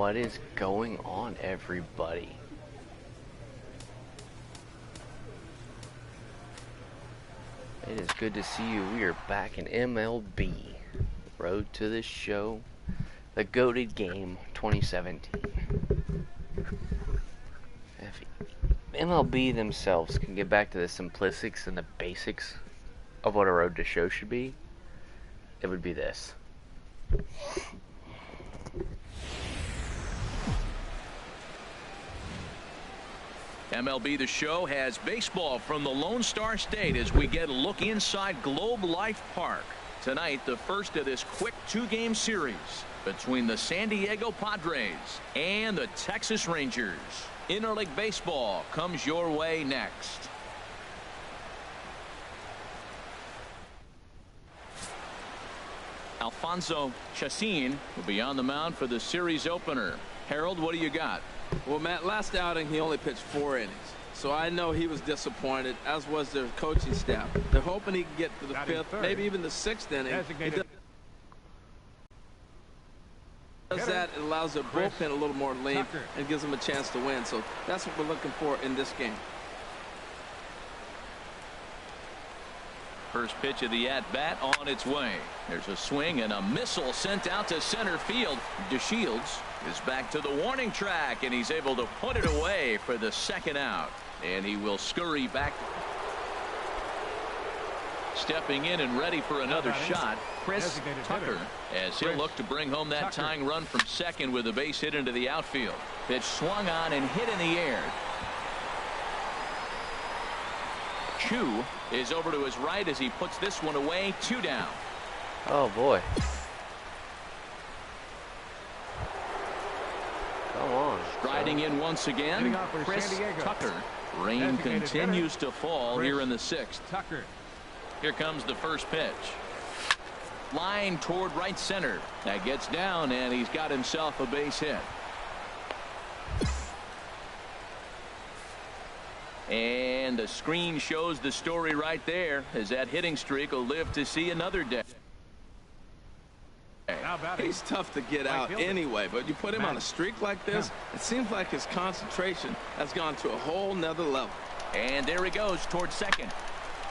What is going on, everybody? It is good to see you. We are back in MLB. Road to the show. The GOATed Game 2017. If MLB themselves can get back to the simplicics and the basics of what a road to show should be, it would be this. MLB The Show has baseball from the Lone Star State as we get a look inside Globe Life Park. Tonight, the first of this quick two-game series between the San Diego Padres and the Texas Rangers. Interleague Baseball comes your way next. Alfonso Chacin will be on the mound for the series opener. Harold, what do you got? Well, Matt, last outing he only pitched 4 innings. So I know he was disappointed, as was their coaching staff. They're hoping he can get to the 5th, maybe even the 6th inning. He does that, it allows their bullpen a little more lean and gives them a chance to win. So that's what we're looking for in this game. First pitch of the at-bat on its way. There's a swing and a missile sent out to center field. DeShields is back to the warning track, and he's able to put it away for the second out. And he will scurry back. Stepping in and ready for another shot, Chris Tucker, as he'll look to bring home that tying run from second with a base hit into the outfield. Pitch swung on and hit in the air. Chu is over to his right as he puts this one away. 2 down. Oh boy. Come on. Striding in once again, Chris Tucker. Rain continues to fall here in the 6th. Tucker. Here comes the first pitch. Line toward right center. That gets down, and he's got himself a base hit. And the screen shows the story right there, as that hitting streak will live to see another day. He's tough to get out anyway, but you put him on a streak like this, it seems like his concentration has gone to a whole nother level. And there he goes towards second.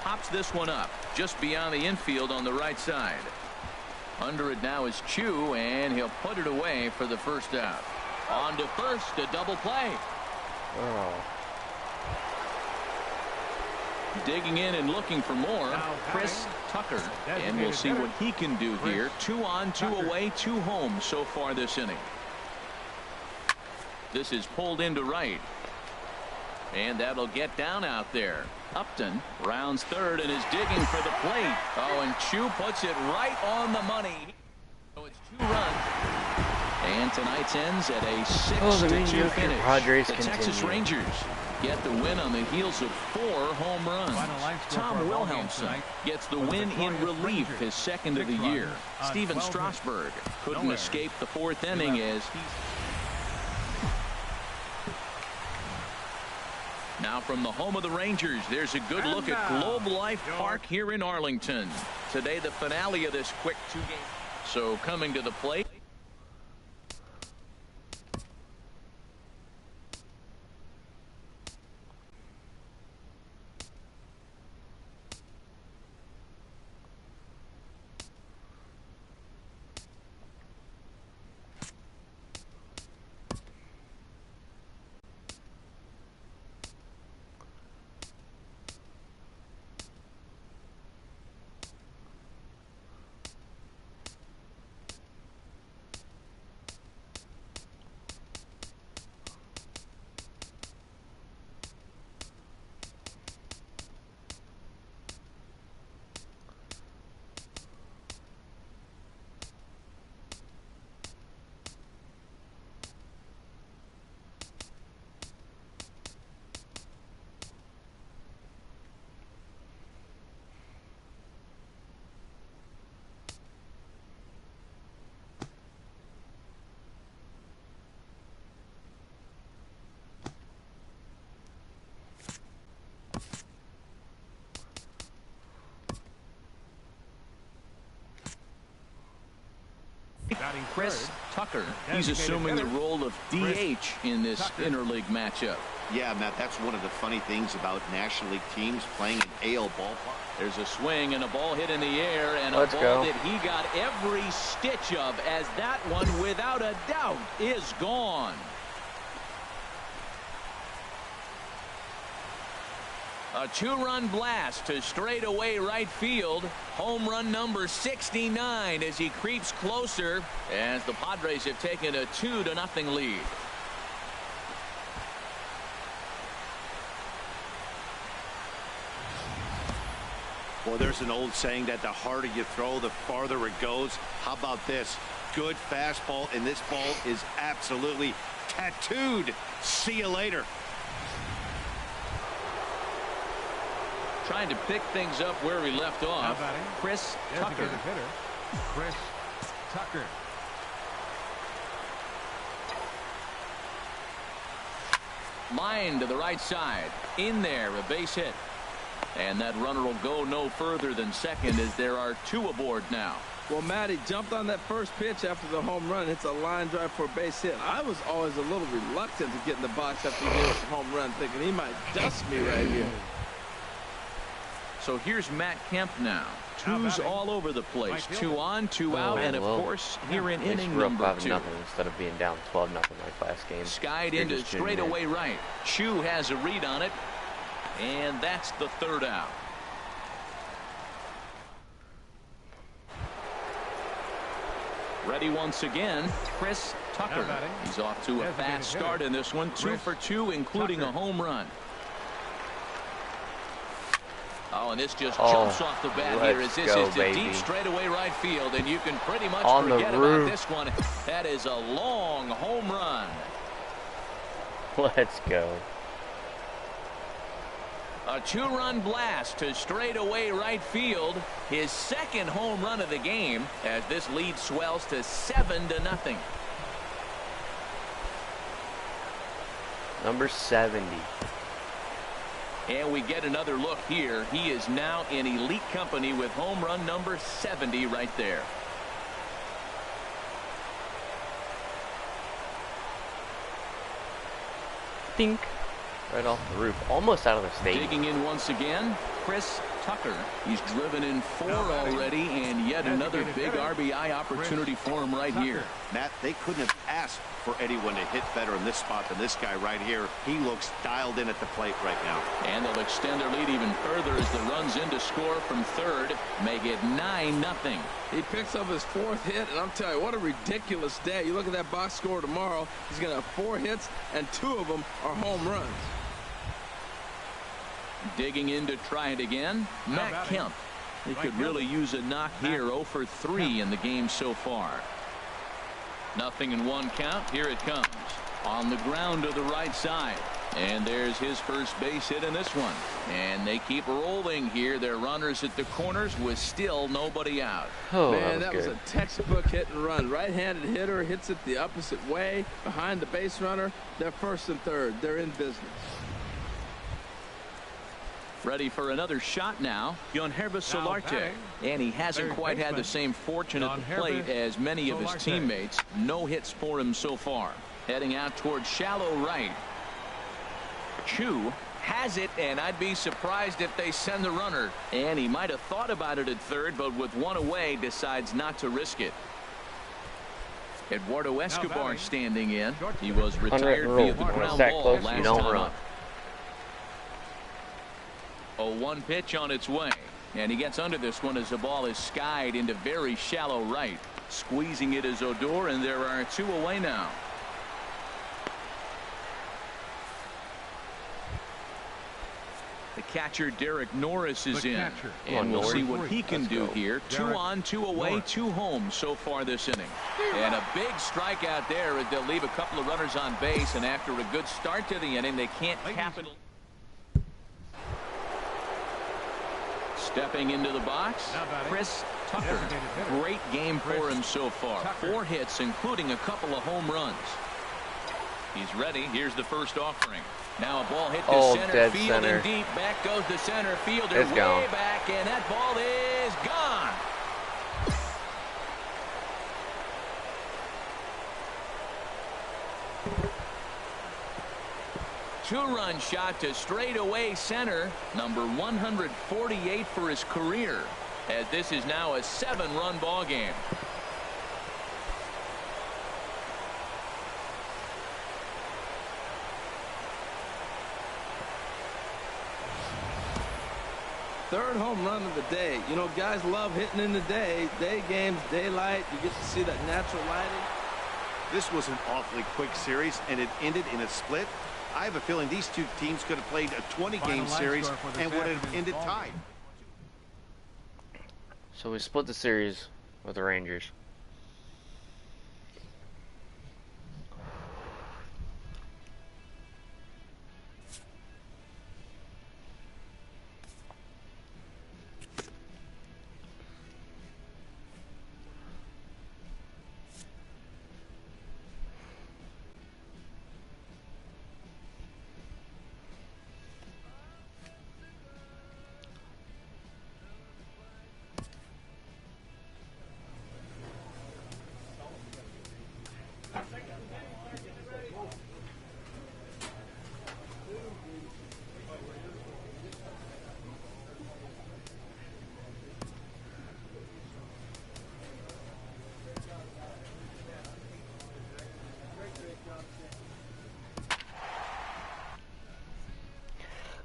Pops this one up just beyond the infield on the right side. Under it now is Chu, and he'll put it away for the first out. On to first, a double play. Oh. Digging in and looking for more, Chris Tucker, and we'll see what he can do here. 2 on, 2 away, 2 home so far this inning. This is pulled into right, and that'll get down out there. Upton rounds third and is digging for the plate. Oh, and Chu puts it right on the money. So it's 2 runs, and tonight's ends at a 6-2 finish. Padres the Texas Rangers get the win on the heels of 4 home runs. Tom Wilhelmsen gets the win in relief, his 2nd of the year. Steven Strasburg couldn't escape the 4th inning as now from the home of the Rangers, there's a good look at Globe Life Park here in Arlington. Today, the finale of this quick 2-game. So coming to the plate, Chris Tucker. He's assuming the role of DH in this interleague matchup. Yeah, Matt, that's one of the funny things about National League teams playing in AL ballpark. There's a swing and a ball hit in the air, and a ball that he got every stitch of, as that one, without a doubt, is gone. A two-run blast to straightaway right field. Home run number 69 as he creeps closer, as the Padres have taken a 2-0 lead. Well, there's an old saying that the harder you throw, the farther it goes. How about this? Good fastball, and this ball is absolutely tattooed. See you later. Trying to pick things up where we left off. Chris Tucker. Chris Tucker. Line to the right side. In there, a base hit. And that runner will go no further than second, as there are two aboard now. Well, Matt, he jumped on that first pitch after the home run. Hits a line drive for a base hit. I was always a little reluctant to get in the box after he hit a home run, thinking he might dust me right here. So here's Matt Kemp now. Twos all over the place. 2 on, 2 out, and of course here in inning number 2. Instead of being down 12-0 like last game. Skied into straightaway right. Chu has a read on it, and that's the third out. Ready once again, Chris Tucker. He's off to a fast start in this one. 2 for 2, including a home run. Oh, and this just jumps off the bat here, as this is to deep straightaway right field, and you can pretty much forget about this one. That is a long home run. Let's go. A two-run blast to straightaway right field. His second home run of the game, as this lead swells to 7-0. Number 70. And we get another look here. He is now in elite company with home run number 70 right there. Dink. Right off the roof. Almost out of the stadium. Digging in once again, Chris Tucker. He's driven in 4 already, and yet another big RBI opportunity for him right here. Matt, they couldn't have asked for anyone to hit better in this spot than this guy right here. He looks dialed in at the plate right now. And they'll extend their lead even further as the runs in to score from third. Make it 9-0. He picks up his 4th hit, and I'm telling you, what a ridiculous day. You look at that box score tomorrow, he's going to have 4 hits, and 2 of them are home runs. Digging in to try it again, Matt Kemp. He could really use a knock here. 0 for 3 in the game so far. 0-1 count. Here it comes. On the ground to the right side. And there's his first base hit in this one. And they keep rolling here. They're runners at the corners with still nobody out. Oh, man, that was a textbook hit and run. Right-handed hitter hits it the opposite way behind the base runner. They're first and third. They're in business. Ready for another shot now. Yonhervis Solarte. And he hasn't quite had the same fortune at the plate as many of his teammates. No hits for him so far. Heading out towards shallow right. Chu has it, and I'd be surprised if they send the runner. And he might have thought about it at third, but with 1 away, decides not to risk it. Eduardo Escobar standing in. He was retired via the ground ball last time up. 0-1 pitch on its way, and he gets under this one as the ball is skied into very shallow right. Squeezing it is Odor, and there are 2 away now. The catcher Derek Norris is in, and we'll see what he can do here. 2 on, 2 away, 2 home so far this inning. And a big strikeout there as they'll leave a couple of runners on base, and after a good start to the inning, they can't capital. Stepping into the box, Chris Tucker. Great game for him so far. 4 hits, including a couple of home runs. He's ready. Here's the first offering. Now a ball hit to center field and deep. Back goes the center fielder way back, and that ball is gone. two-run shot to straightaway center, number 148 for his career, as this is now a 7-run ball game. Third home run of the day. You know, guys love hitting in the day games, daylight. You get to see that natural lighting. This was an awfully quick series, and it ended in a split. I have a feeling these two teams could have played a 20-game series and would have ended tied. So we split the series with the Rangers.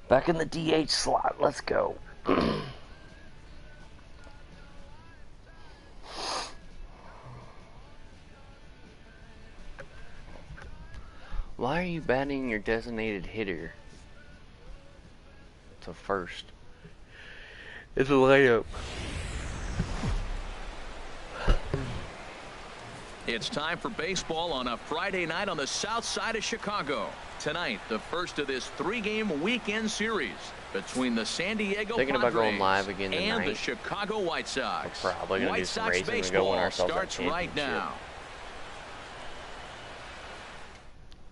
Back in the DH slot. Let's go. Why are you batting your designated hitter to first? It's a layup. It's time for baseball on a Friday night on the south side of Chicago. Tonight, the first of this 3-game weekend series between the San Diego Thinking about Padres going live again and tonight. the Chicago White Sox. We're probably gonna White do some Sox racing and go win baseball ourselves starts that right now.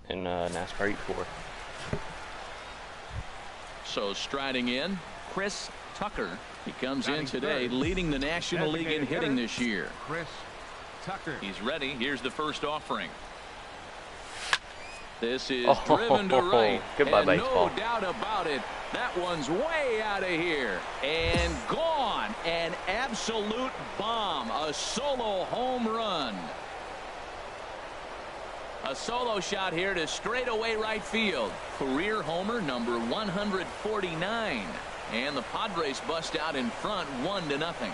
In NASCAR E4. So striding in, Chris Tucker. He comes in Batting today, third. leading the National League in Designated hitting hitter, this year. Chris Tucker. He's ready. Here's the first offering. This is Oh, driven to right. goodbye, and baseball. no doubt about it, that one's way out of here. And gone. An absolute bomb. A solo home run. A solo shot here to straightaway right field. Career homer number 149. And the Padres bust out in front 1-0.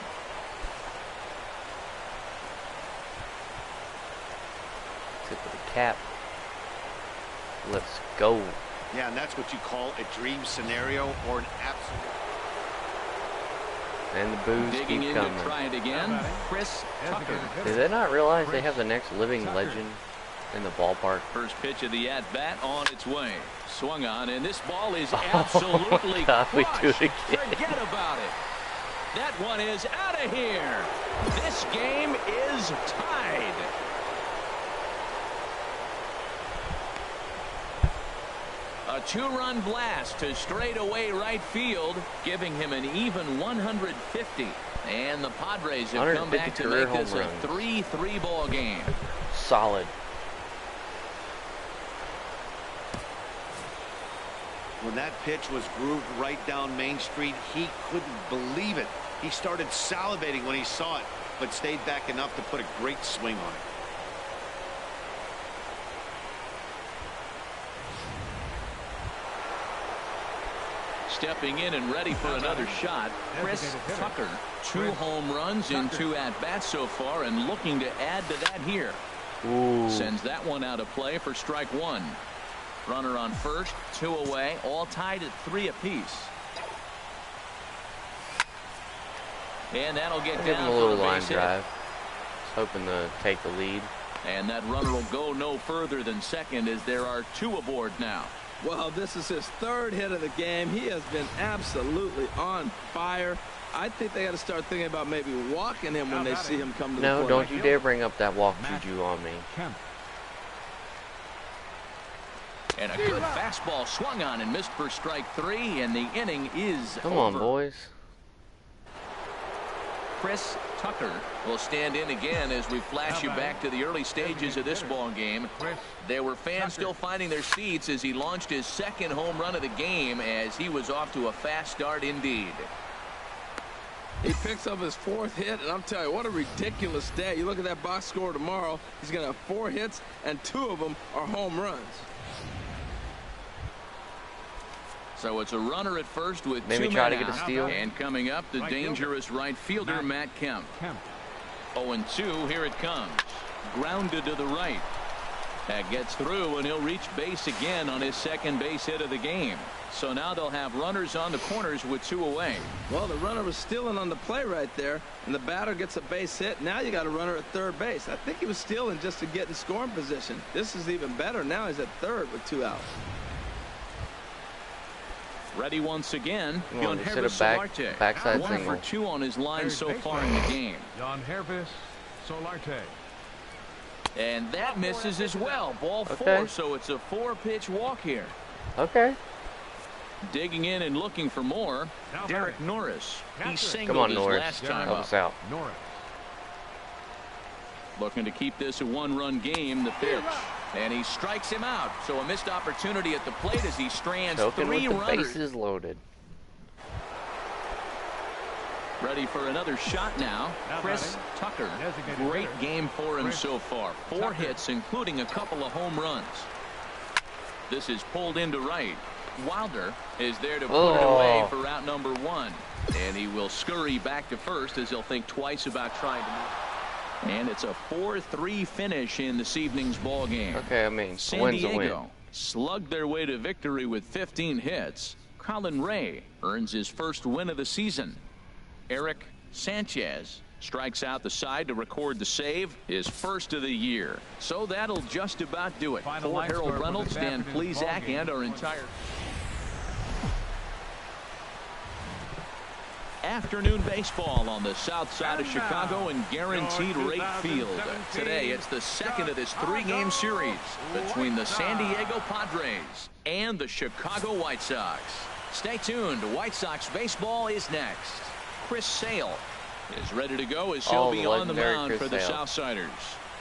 Tip of the cap. Let's go. Yeah, and that's what you call a dream scenario or an absolute. And the boos Digging keep in to coming. try it again. Chris Tucker. Did they not realize they have the next living legend in the ballpark? First pitch of the at-bat on its way. Swung on, and this ball is absolutely God, we do it crushed. again. Forget about it. That one is out of here. This game is tied. A 2-run blast to straightaway right field, giving him an even 150. And the Padres have come back to 150 make career this home a runs. 3-3 ball game. Solid. When that pitch was grooved right down Main Street, he couldn't believe it. He started salivating when he saw it, but stayed back enough to put a great swing on it. Stepping in and ready for another shot, Chris Tucker. 2 home runs in 2 at-bats so far, and looking to add to that here. Ooh. Sends that one out of play for strike 1. Runner on first, 2 away, all tied at 3 apiece. And that'll get Give him down a for little the line base hit. drive. Just hoping to take the lead. And that runner will go no further than second, as there are 2 aboard now. Well, this is his 3rd hit of the game. He has been absolutely on fire. I think they got to start thinking about maybe walking him when they see him come to the No, plate. don't you dare bring up that walk juju on me. And a good fastball swung on and missed for strike 3, and the inning is Come over. on, boys. Chris Tucker will stand in again as we flash you back to the early stages of this ball game. There were fans still finding their seats as he launched his second home run of the game, as he was off to a fast start indeed. He picks up his 4th hit, and I'm telling you, what a ridiculous stat. You look at that box score tomorrow, he's going to have 4 hits, and 2 of them are home runs. So it's a runner at first with Maybe 2 try men to get a out. steal. And coming up, the dangerous right fielder, Matt Kemp. 0-2, here it comes. Grounded to the right. That gets through, and he'll reach base again on his second base hit of the game. So now they'll have runners on the corners with 2 away. Well, the runner was stealing on the play right there, and the batter gets a base hit. Now you got a runner at third base. I think he was stealing just to get in scoring position. This is even better. Now he's at third with 2 outs. Ready once again. Jon backside 1 single. for 2 on his line so far in the game. Jon Solarte. And that misses as well. Ball 4, so it's a 4-pitch walk here. Okay. Digging in and looking for more. Derek Norris. He singled Come on, his Norris. last time Help up. us out. Norris. Looking to keep this a 1-run game. The pitch. And he strikes him out. So a missed opportunity at the plate as he strands Choking 3 with the runners. bases loaded. Ready for another shot now. Chris Tucker. Great game for him so far. 4 hits, including a couple of home runs. This is pulled into right. Wilder is there to put it away for route number 1. And he will scurry back to first as he'll think twice about trying to move. And it's a 4-3 finish in this evening's ball game. Okay, I mean, San win's a win. Diego slugged their way to victory with 15 hits. Colin Ray earns his first win of the season. Eric Sanchez strikes out the side to record the save, his first of the year. So that'll just about do it. For Harold Reynolds, Dan Plesac, and our entire afternoon baseball on the south side of Chicago and Guaranteed Rate Field. Today it's the second of this 3-game series between the San Diego Padres and the Chicago White Sox. Stay tuned. White Sox baseball is next. Chris Sale is ready to go as he'll be on the mound for the Southsiders.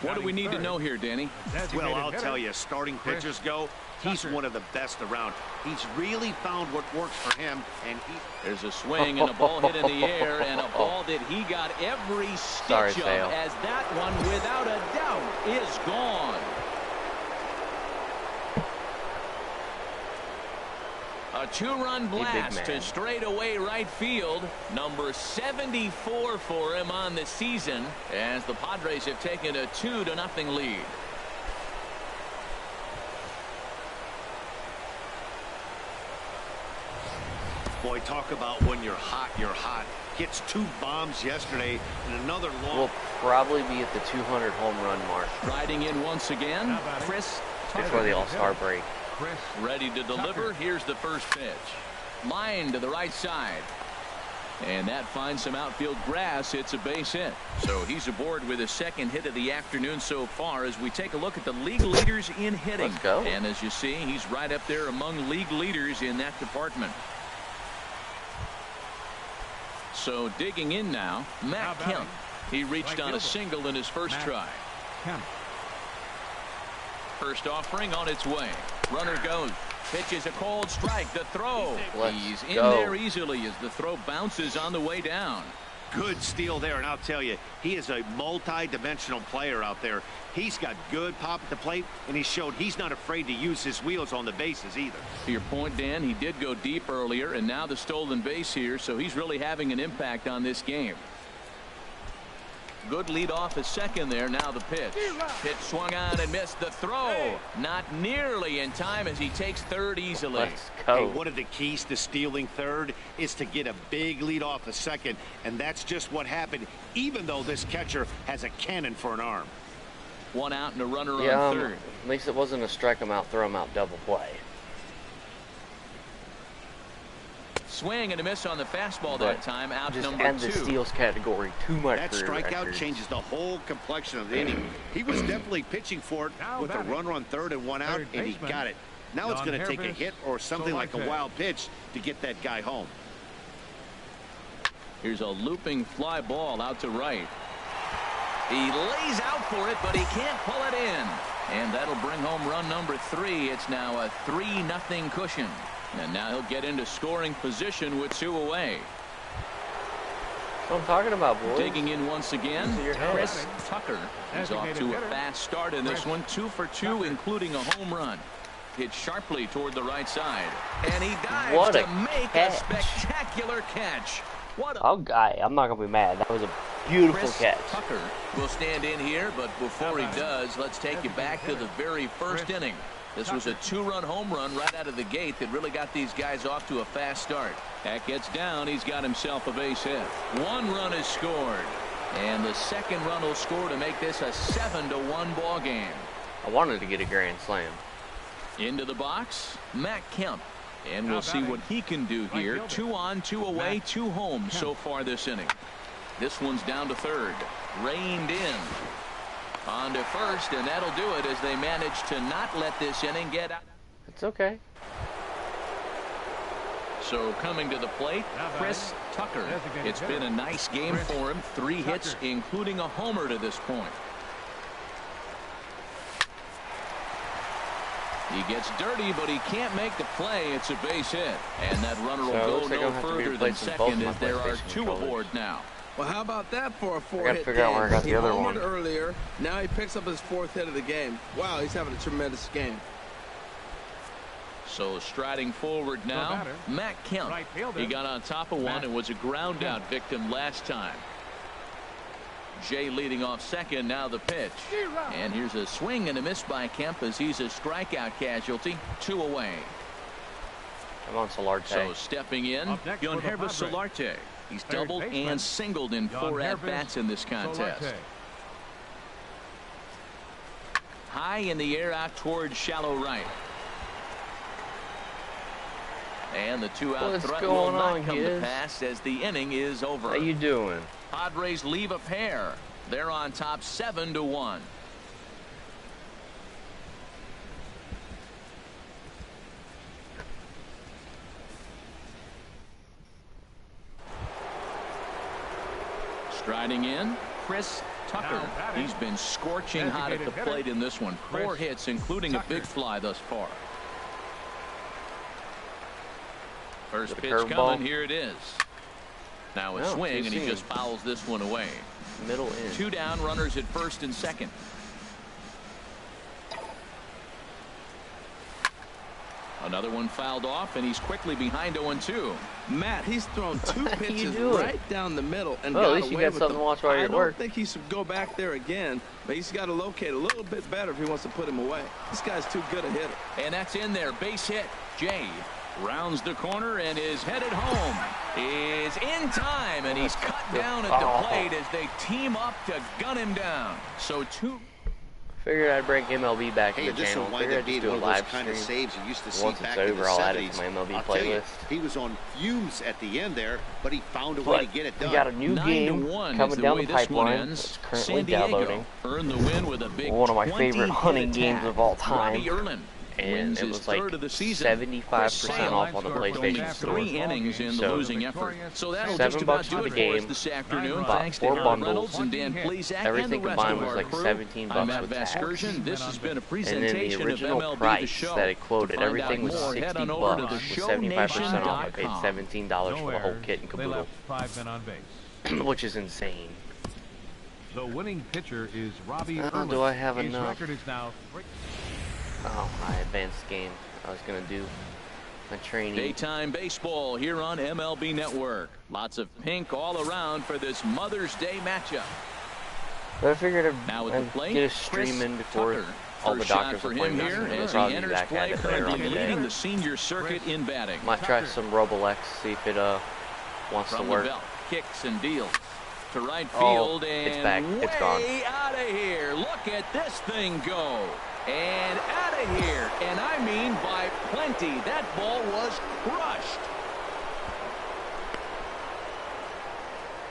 What do we need to know here, Danny? Well, I'll tell you, starting pitchers go, he's one of the best around. He's really found what works for him, and there's a swing and a ball hit in the air, and a ball that he got every stitch of, as that one, without a doubt, is gone. A 2-run blast to straightaway right field. Number 74 for him on the season, as the Padres have taken a 2-0 lead. boy, talk about when you're hot, you're hot. Gets 2 bombs yesterday and another long. We'll probably be at the 200 home run mark. Riding in once again, Chris Tucker. Before the All-Star break. Ready to deliver. Here's the first pitch. Line to the right side. And that finds some outfield grass. It's a base hit. So he's aboard with his second hit of the afternoon so far as we take a look at the league leaders in hitting. Let's go. And as you see, he's right up there among league leaders in that department. So digging in now, Matt Kemp. He reached on a single in his first try. First offering on its way. Runner goes. Pitches a cold strike. The throw. He's in there easily as the throw bounces on the way down. Good steal there, and I'll tell you, he is a multi-dimensional player out there. He's got good pop at the plate, and he showed he's not afraid to use his wheels on the bases either. To your point, Dan, he did go deep earlier, and now the stolen base here, so he's really having an impact on this game. Good lead off at second there. Now the pitch. Pitch swung on and missed. The throw. Not nearly in time as he takes third easily. Let's go. Hey, one of the keys to stealing third is to get a big lead off a second, and that's just what happened, even though this catcher has a cannon for an arm. One out and a runner on third. At least it wasn't a strike him out, throw him out double play. Swing and a miss on the fastball that time. Out just number add 2. the steals category to my That career strikeout records. changes the whole complexion of the inning. He was definitely pitching for it with a runner on third and 1 out, and he got it. Now it's going to take a hit or something like a wild pitch to get that guy home. Here's a looping fly ball out to right. He lays out for it, but he can't pull it in. And that'll bring home run number 3. It's now a 3-0 cushion. And now he'll get into scoring position with 2 away. That's what I'm talking about, boys. Digging in once again, Chris Tucker. He's off to a fast start in this one. 2 for 2, including a home run. Hit sharply toward the right side. And he dives to make a spectacular catch. I'm not going to be mad. That was a beautiful catch. Tucker will stand in here, but before he does, let's take you back to the very first inning. This was a 2-run home run right out of the gate that really got these guys off to a fast start. That gets down. He's got himself a base hit. 1 run is scored. And the second run will score to make this a 7-1 ball game. I wanted to get a grand slam. Into the box, Matt Kemp. And we'll see what he can do here. 2 on, 2 away, 2 home so far this inning. This one's down to third. Reined in. On to first, and that'll do it as they manage to not let this inning get out. It's okay. So coming to the plate, Chris Tucker. It's been a nice game for him. 3 hits, including a homer to this point. He gets dirty, but he can't make the play. It's a base hit. And that runner will go no further than second as there are 2 aboard now. Well, how about that for a 4-hit game? I got to figure out where I got the other one. Earlier, now he picks up his 4th hit of the game. Wow, he's having a tremendous game. So striding forward now, Matt Kemp. He got on top of one and was a ground out victim last time. Jay leading off second. Now the pitch. And here's a swing and a miss by Kemp as he's a strikeout casualty. 2 away. Come on, Solarte. So stepping in, humorous Solarte. He's doubled and singled in 4 at-bats in this contest. High in the air out towards shallow right. And the 2-out threat will not come to pass as the inning is over. How you doing? Padres leave a pair. They're on top 7-1. Striding in, Chris Tucker. He's been scorching hot at the plate in this one. 4 hits, including a big fly thus far. First pitch coming. Here it is. Now a swing, and he just fouls this one away. Middle in. 2 down, runners at first and second. Another one fouled off, and he's quickly behind 0-2. Matt, he's thrown 2 pitches right down the middle and well, got at least you got something to watch while you're at work. I don't think he should go back there again, but he's got to locate a little bit better if he wants to put him away. This guy's too good a hitter. And that's in there. Base hit. Jay rounds the corner and is headed home. Is in time, and he's cut down at the plate as they team up to gun him down. So 2. Figured I'd bring MLB back to the this channel. will wind Figured up I'd just being do a one of those live kind of stream. saves you used to see Once back it's in the over, I'll add it 70s. to my MLB I'll tell you, playlist. he was on fumes at the end there, but he found a way to get it done. We got a new game coming down the pipeline. It's currently downloading. Earned the win with a big one of my favorite hunting games of all time. And it was like 75% off on the PlayStation Store. 3 innings in the losing effort. So that'll just $7 about for do the it for game. us this afternoon. Bought Thanks to 4 Harold bundles. Reynolds and Dan Plezak Everything and the rest combined of was our like crew. $17 I'm Matt with tax. Vasgersian. This has been a And then the presentation of original MLB The price Show. that it quoted, To find everything out was more, head on $60 over to with the 75% off. I paid shownation.com. $17 for the whole kit and They caboodle, left 5 men on base. which is insane. The winning pitcher is Robbie Oh, Erlich. do I have His enough? record is now 3. Oh, my advanced game. I was gonna do my training. Daytime baseball here on MLB Network. Lots of pink all around for this Mother's Day matchup. But I figured Now I'd with the plate, get a stream in before Tucker. all the First shot doctor's for him appointments. here I'll as he probably be enters back play, at it later on currently today. leading the senior circuit in batting. Might try some Robolex, see if it wants to From the work. belt, kicks and deals to right Oh, field, it's and back. It's gone. way out of here. Look at this thing go. And out of here. And I mean by plenty. That ball was crushed.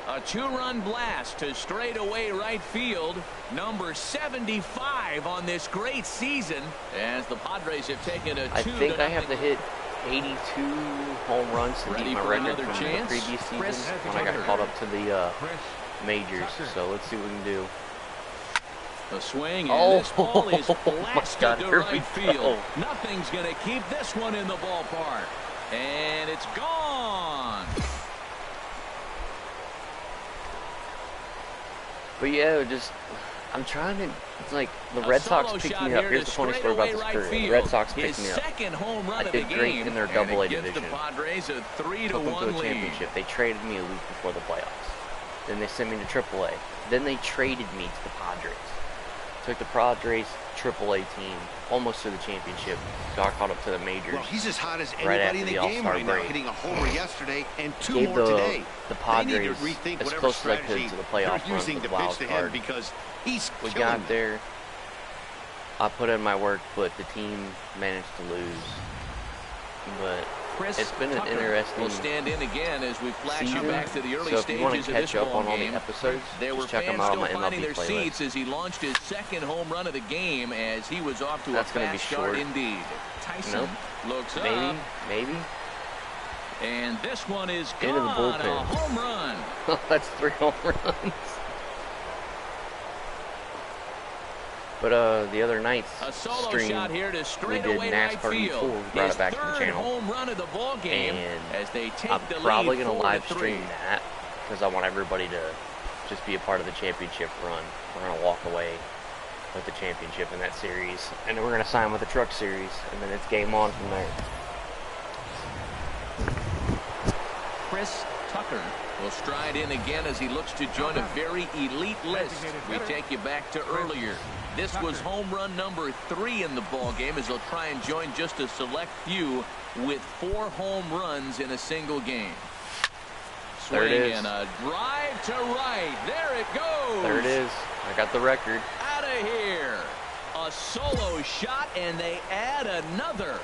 A 2-run blast to straightaway right field. Number 75 on this great season as the Padres have taken a 2-0. I think I have to hit 82 home runs to Ready beat my for record another from chance? the previous season Chris when I got Tucker. called up to the Chris majors. Tucker. So let's see what we can do. A swing, and Oh, this ball is oh my blasted God, to here we right field. go. Nothing's going to keep this one in the ballpark. And it's gone. But yeah, I'm trying to, it's like, the Red Sox picked me up. Here's the funny story about this career. The Red Sox picked me up. Second home run I of the did great game, in their and Double A it gives division. the Padres a Took them to 3-1 a lead. championship. They traded me a week before the playoffs. Then they sent me to Triple A. Then they traded me to the Padres. Took the Padres Triple A team almost to the championship. Got caught up to the majors. Well, he's as hot as Right anybody after in the the game All-Star right now, break. hitting a homer yesterday and 2 Gave more today. the They need to Padres rethink as whatever close as I could strategy to the playoff they're run using for to the pitch wild to him card. because he's We killing got them. there. I put in my work, but the team managed to lose. But Chris it's been an Tucker interesting will stand in again as we flash you season. back to the early So if you want to stages of this catch up ball on all the game. episodes, There were just check fans them out on still my finding MLB their playlist. seats as he launched his second home run of the game as he was off to That's a gonna be fast start short. indeed. Tyson Nope. looks up, Maybe. and this one is Into the gone. bullpen. A home run. That's 3 home runs. But the other night's A solo stream, shot here to we straight did away right NASCAR field. E4. We brought His it back to the third channel. home run of the ball game And as they take I'm the probably lead going to 4-3. live stream that because I want everybody to just be a part of the championship run. We're going to walk away with the championship in that series. And then we're going to sign with the truck series. And then it's game on from there. Chris Tucker will stride in again as he looks to join a very elite list. We take you back to earlier. This was home run number 3 in the ball game as he'll try and join just a select few with 4 home runs in a single game. There it Swing is. and a drive to right. There it goes. There it is. I got the record. Out of here. A solo shot, and they add another.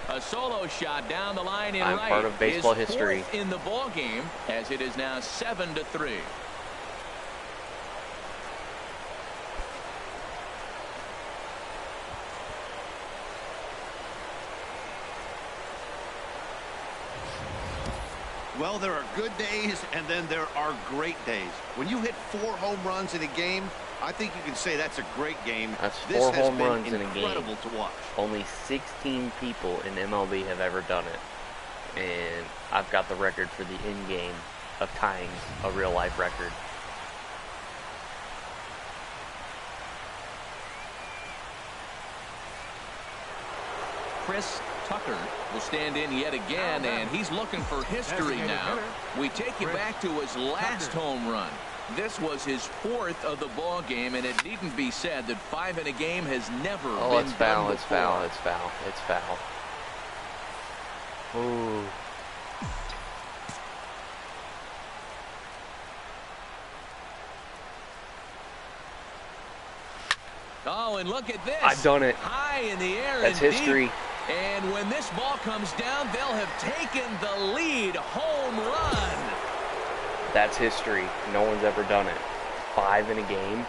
A solo shot down the line in I'm right. part of baseball is history. fourth in the ball game as it is now 7-3. Well, there are good days, and then there are great days. When you hit 4 home runs in a game, I think you can say that's a great game. That's This 4 has home been runs in a game. incredible to watch. Only 16 people in MLB have ever done it. And I've got the record for the in-game of tying a real-life record. Chris Tucker will stand in yet again, and he's looking for history now. We take you back to his last home run. This was his 4th of the ball game, and it needn't be said that 5 in a game has never Oh, been it's foul, done it's before. foul, it's foul, it's foul. Ooh. Oh, and look at this. I've done it. High in the air. That's and history. Deep. And when this ball comes down, they'll have taken the lead. Home run. That's history. No one's ever done it. 5 in a game.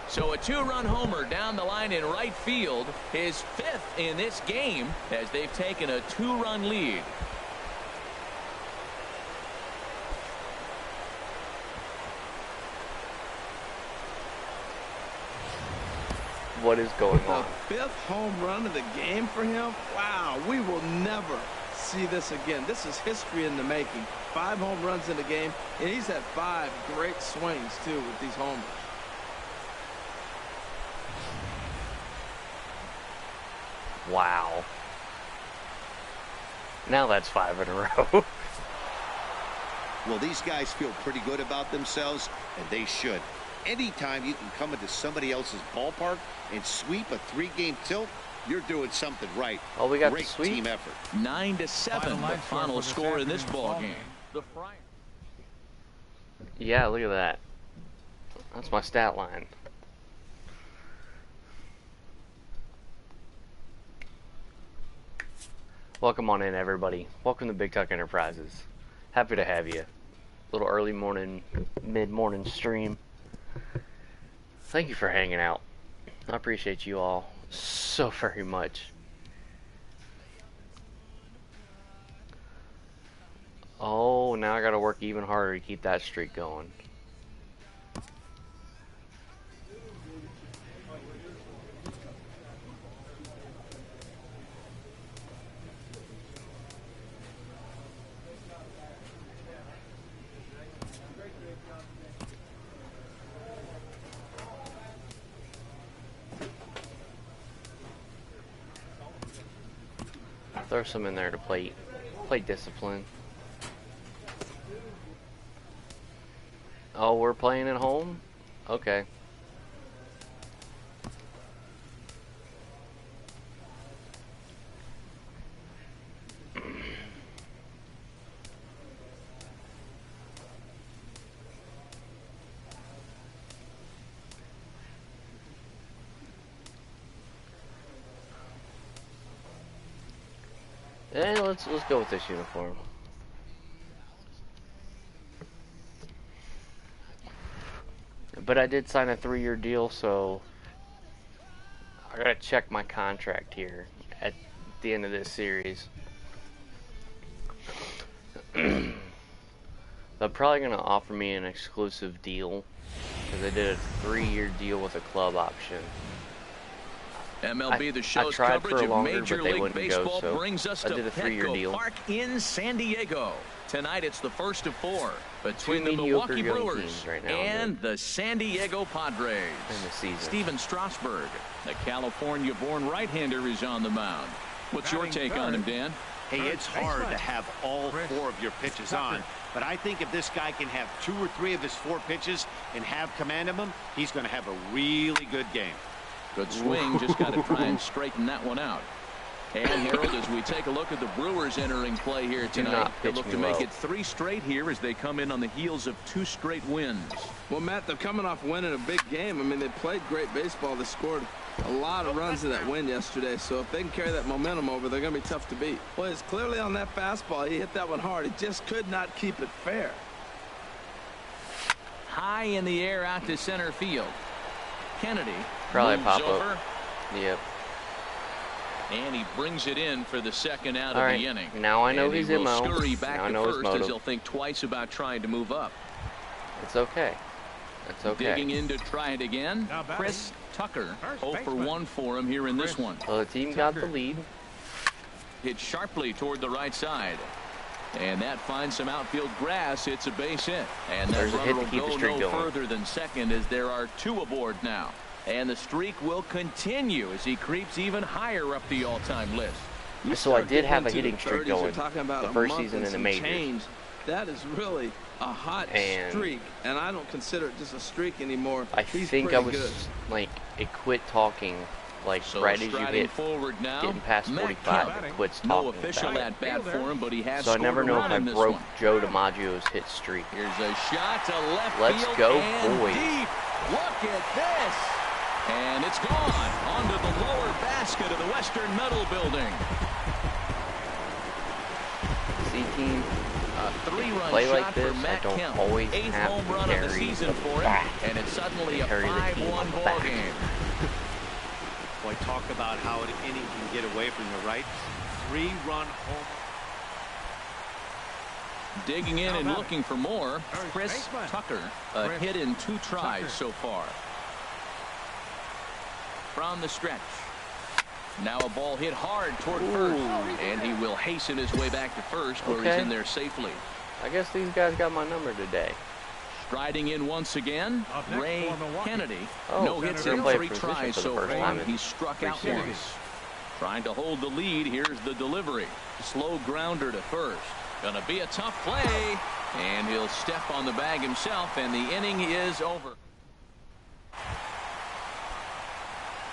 So a 2-run homer down the line in right field. His 5th in this game as they've taken a 2-run lead. What is going The on? 5th home run of the game for him? Wow, we will never see this again. This is history in the making. 5 home runs in the game, and he's had 5 great swings, too, with these homers. Wow. Now that's 5 in a row. Well, these guys feel pretty good about themselves, and they should. Anytime you can come into somebody else's ballpark and sweep a 3-game tilt, you're doing something right. Oh, we got the Great sweep? team effort. 9-7, Final the line final score score for in this this ball afternoon's game. The Friars. Yeah, look at that. That's my stat line. Welcome on in, everybody. Welcome to Big Tuck Enterprises. Happy to have you. Little early morning, mid-morning stream. Thank you for hanging out. I appreciate you all so very much. Oh, now I gotta work even harder to keep that streak going. Throw some in there to play discipline. Oh, we're playing at home? Okay. Let's go with this uniform. But I did sign a 3-year deal, so I gotta check my contract here at the end of this series. They're probably gonna offer me an exclusive deal because they did a 3-year deal with a club option. MLB The Show's tried for coverage of longer, Major but they League wouldn't go, Baseball so brings us I to did a 3-year Petco deal. Park in San Diego. Tonight it's the first of 4 between Two the mediocre Milwaukee young Brewers teams right now and the San Diego Padres. in the season. Steven Strasburg, the California-born right-hander, is on the mound. What's your take on him, Dan? Hey, it's hard to have all 4 of your pitches on, but I think if this guy can have 2 or 3 of his 4 pitches and have command of them, he's going to have a really good game. Good swing, just got to try and straighten that one out. And Harold, as we take a look at the Brewers entering play here tonight, they look to make it 3 straight here as they come in on the heels of 2 straight wins. Well, Matt, they're coming off winning a big game. I mean, they played great baseball. They scored a lot of runs in that win yesterday, so if they can carry that momentum over, they're going to be tough to beat. Well, it's clearly on that fastball. He hit that one hard. He just could not keep it fair. High in the air out to center field. Kennedy Probably moves pop over. up. Yep. And he brings it in for the second out All of right. the inning. Now I know and his he will MO. scurry back Now I to know his first as motive. he'll think twice about trying to move up. It's okay. It's okay. Digging in to try it again. Now batting. Chris Tucker. First 0 for baseman. 1 for him here in this one. Well, the team got the lead. Hit sharply toward the right side. And that finds some outfield grass. It's a base hit. And that There's a hit runner to keep will the go streak no going. further than second as there are 2 aboard now. And the streak will continue as he creeps even higher up the all-time list. So I did have a Into the hitting streak 30s, you're going talking about the a first month season and in the some majors. change. That is really a hot And streak, and I don't consider it just a streak anymore. I He's think pretty I was good. like, it quit talking, like So right as you striding hit forward now, getting past Matt 45, Kemp. it quits talking. No official about it. at bat for him, but he has So I scored never a know if run I in this broke one. Joe DiMaggio's hit streak. Here's a shot to left Let's field go, and boys. deep. Look at this. And it's gone onto the lower basket of the Western Metal Building. C-team, A 3-run play shot like this, for I Matt don't Kemp. always 8th have home to run of the carry season the for him, back. and it's suddenly a Carry the team 5-1 on the ball back. game. Boy, talk about how an inning can get away from you, right? 3-run home. Digging in and looking for more, First Chris baseman. Tucker. A Chris hit in 2 tries Tucker. so far. From the stretch. Now a ball hit hard toward first, and he will hasten his way back to first where he's Okay. in there safely. I guess these guys got my number today. Striding in once again, Up next Ray for Milwaukee. Kennedy. Oh, No hits Senator in played 3 position tries for the so first far. time in He struck out series. once. Trying to hold the lead. Here's the delivery. Slow grounder to first. Gonna be a tough play. And he'll step on the bag himself, and the inning is over.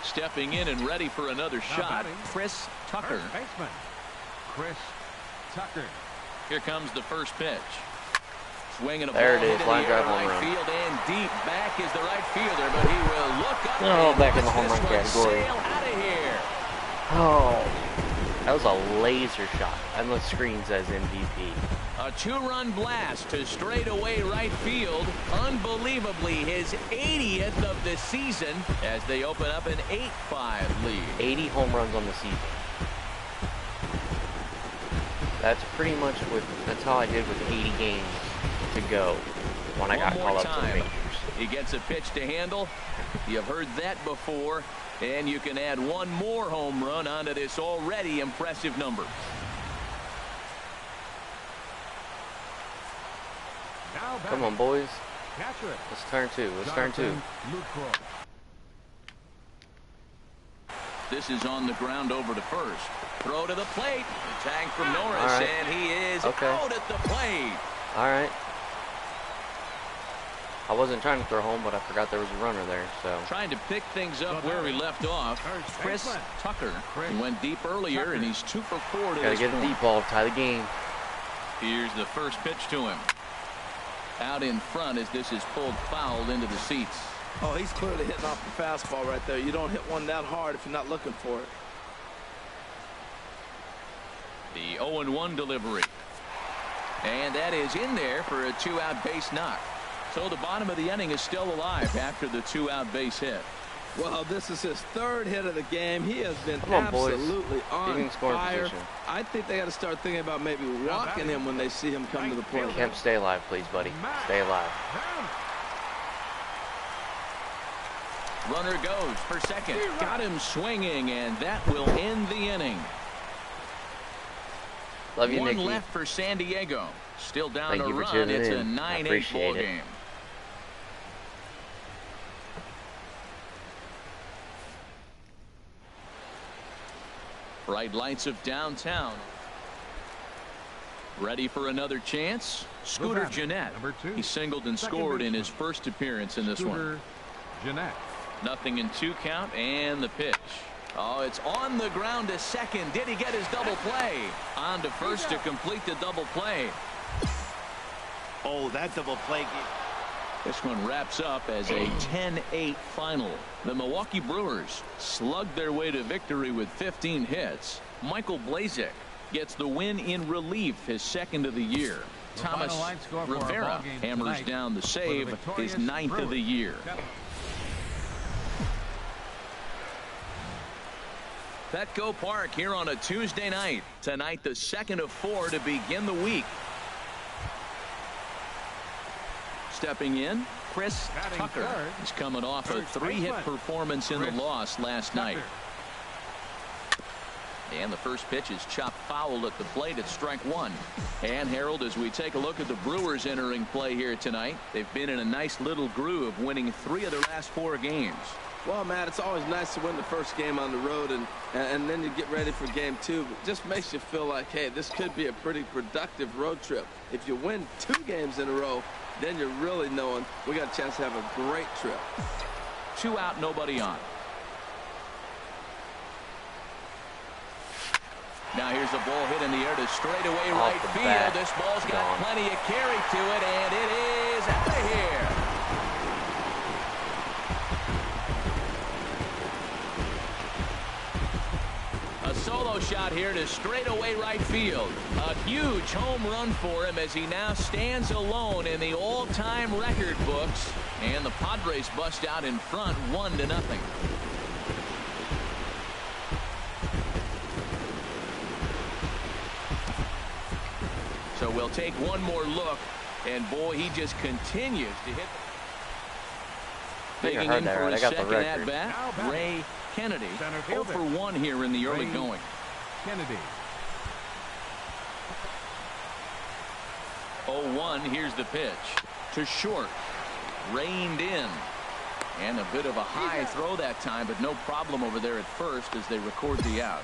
Stepping in and ready for another shot, batting. Chris Tucker. First baseman. Chris Tucker. Here comes the first pitch. Swinging a There ball it is, into line the air, drive home right run. field and deep. Back is the right fielder, but he will look up Oh, and back in the watch home this run one category. sail out of here. Oh, That was a laser shot. Unless screen says MVP. A 2-run blast to straightaway right field. Unbelievably, his 80th of the season as they open up an 8-5 lead. 80 home runs on the season. That's pretty much that's how I did with 80 games to go when I got called up to the majors. He gets a pitch to handle. You've heard that before. And you can add one more home run onto this already impressive number. Come on, boys. Let's turn two. Let's turn two. This is on the ground over to first. Throw to the plate. The tag from Norris, right. and he is Okay. out at the plate. All right. I wasn't trying to throw home, but I forgot there was a runner there. So Trying to pick things up where he left off. Chris Tucker. He went deep earlier, and he's 2 for 4 to gotta this get a point. deep ball to tie the game. Here's the first pitch to him. Out in front as this is pulled foul into the seats. Oh, he's clearly hitting off the fastball right there. You don't hit one that hard if you're not looking for it. The 0-1 delivery. And that is in there for a 2-out base knock. So the bottom of the inning is still alive after the 2-out base hit. Well, this is his 3rd hit of the game. He has been Come on, boys. absolutely Get in on scoring fire. position. I think they got to start thinking about maybe walking him when they see him come to the plate. Kemp, stay alive, please, buddy. Stay alive. Runner goes for second. Got him swinging, and that will end the inning. Love you, One Nicky. left for San Diego. Still down Thank a you for run. tuning It's a in. I 9-8 appreciate ball it. game. Bright lights of downtown. Ready for another chance? Scooter Gennett. He singled and scored in his first appearance in this one. Gennett. Nothing in 2 count, and the pitch. Oh, it's on the ground to second. Did he get his double play? On to first to complete the double play. Oh, that double play. This one wraps up as a 10-8 final. The Milwaukee Brewers slugged their way to victory with 15 hits. Michael Blazek gets the win in relief, his 2nd of the year. Thomas Rivera hammers down the save, his 9th of the year. Petco Park here on a Tuesday night. Tonight, the 2nd of 4 to begin the week. Stepping in, Chris Tucker. He's coming off a 3-hit performance in the loss last night. And the first pitch is chopped foul at the plate at strike 1. And Harold, as we take a look at the Brewers entering play here tonight, they've been in a nice little groove, winning 3 of their last 4 games. Well, Matt, it's always nice to win the first game on the road, and then you get ready for game 2. It just makes you feel like, hey, this could be a pretty productive road trip. If you win 2 games in a row, then you're really knowing we got a chance to have a great trip. 2 out, nobody on. Now here's a ball hit in the air to straightaway right field. bat. This ball's got Gone. plenty of carry to it, and it is out of here. A solo shot here to straightaway right field. A huge home run for him as he now stands alone in the all-time record books. And the Padres bust out in front 1-0. So we'll take one more look, and boy, he just continues to hit. I think I Digging heard in that for right. I his got the second record. at-bat, Ray Kennedy. 0 for 1 here in the early going. Kennedy. 0-1, here's the pitch. To short. Reined in. And a bit of a high throw that time, but no problem over there at first as they record the out.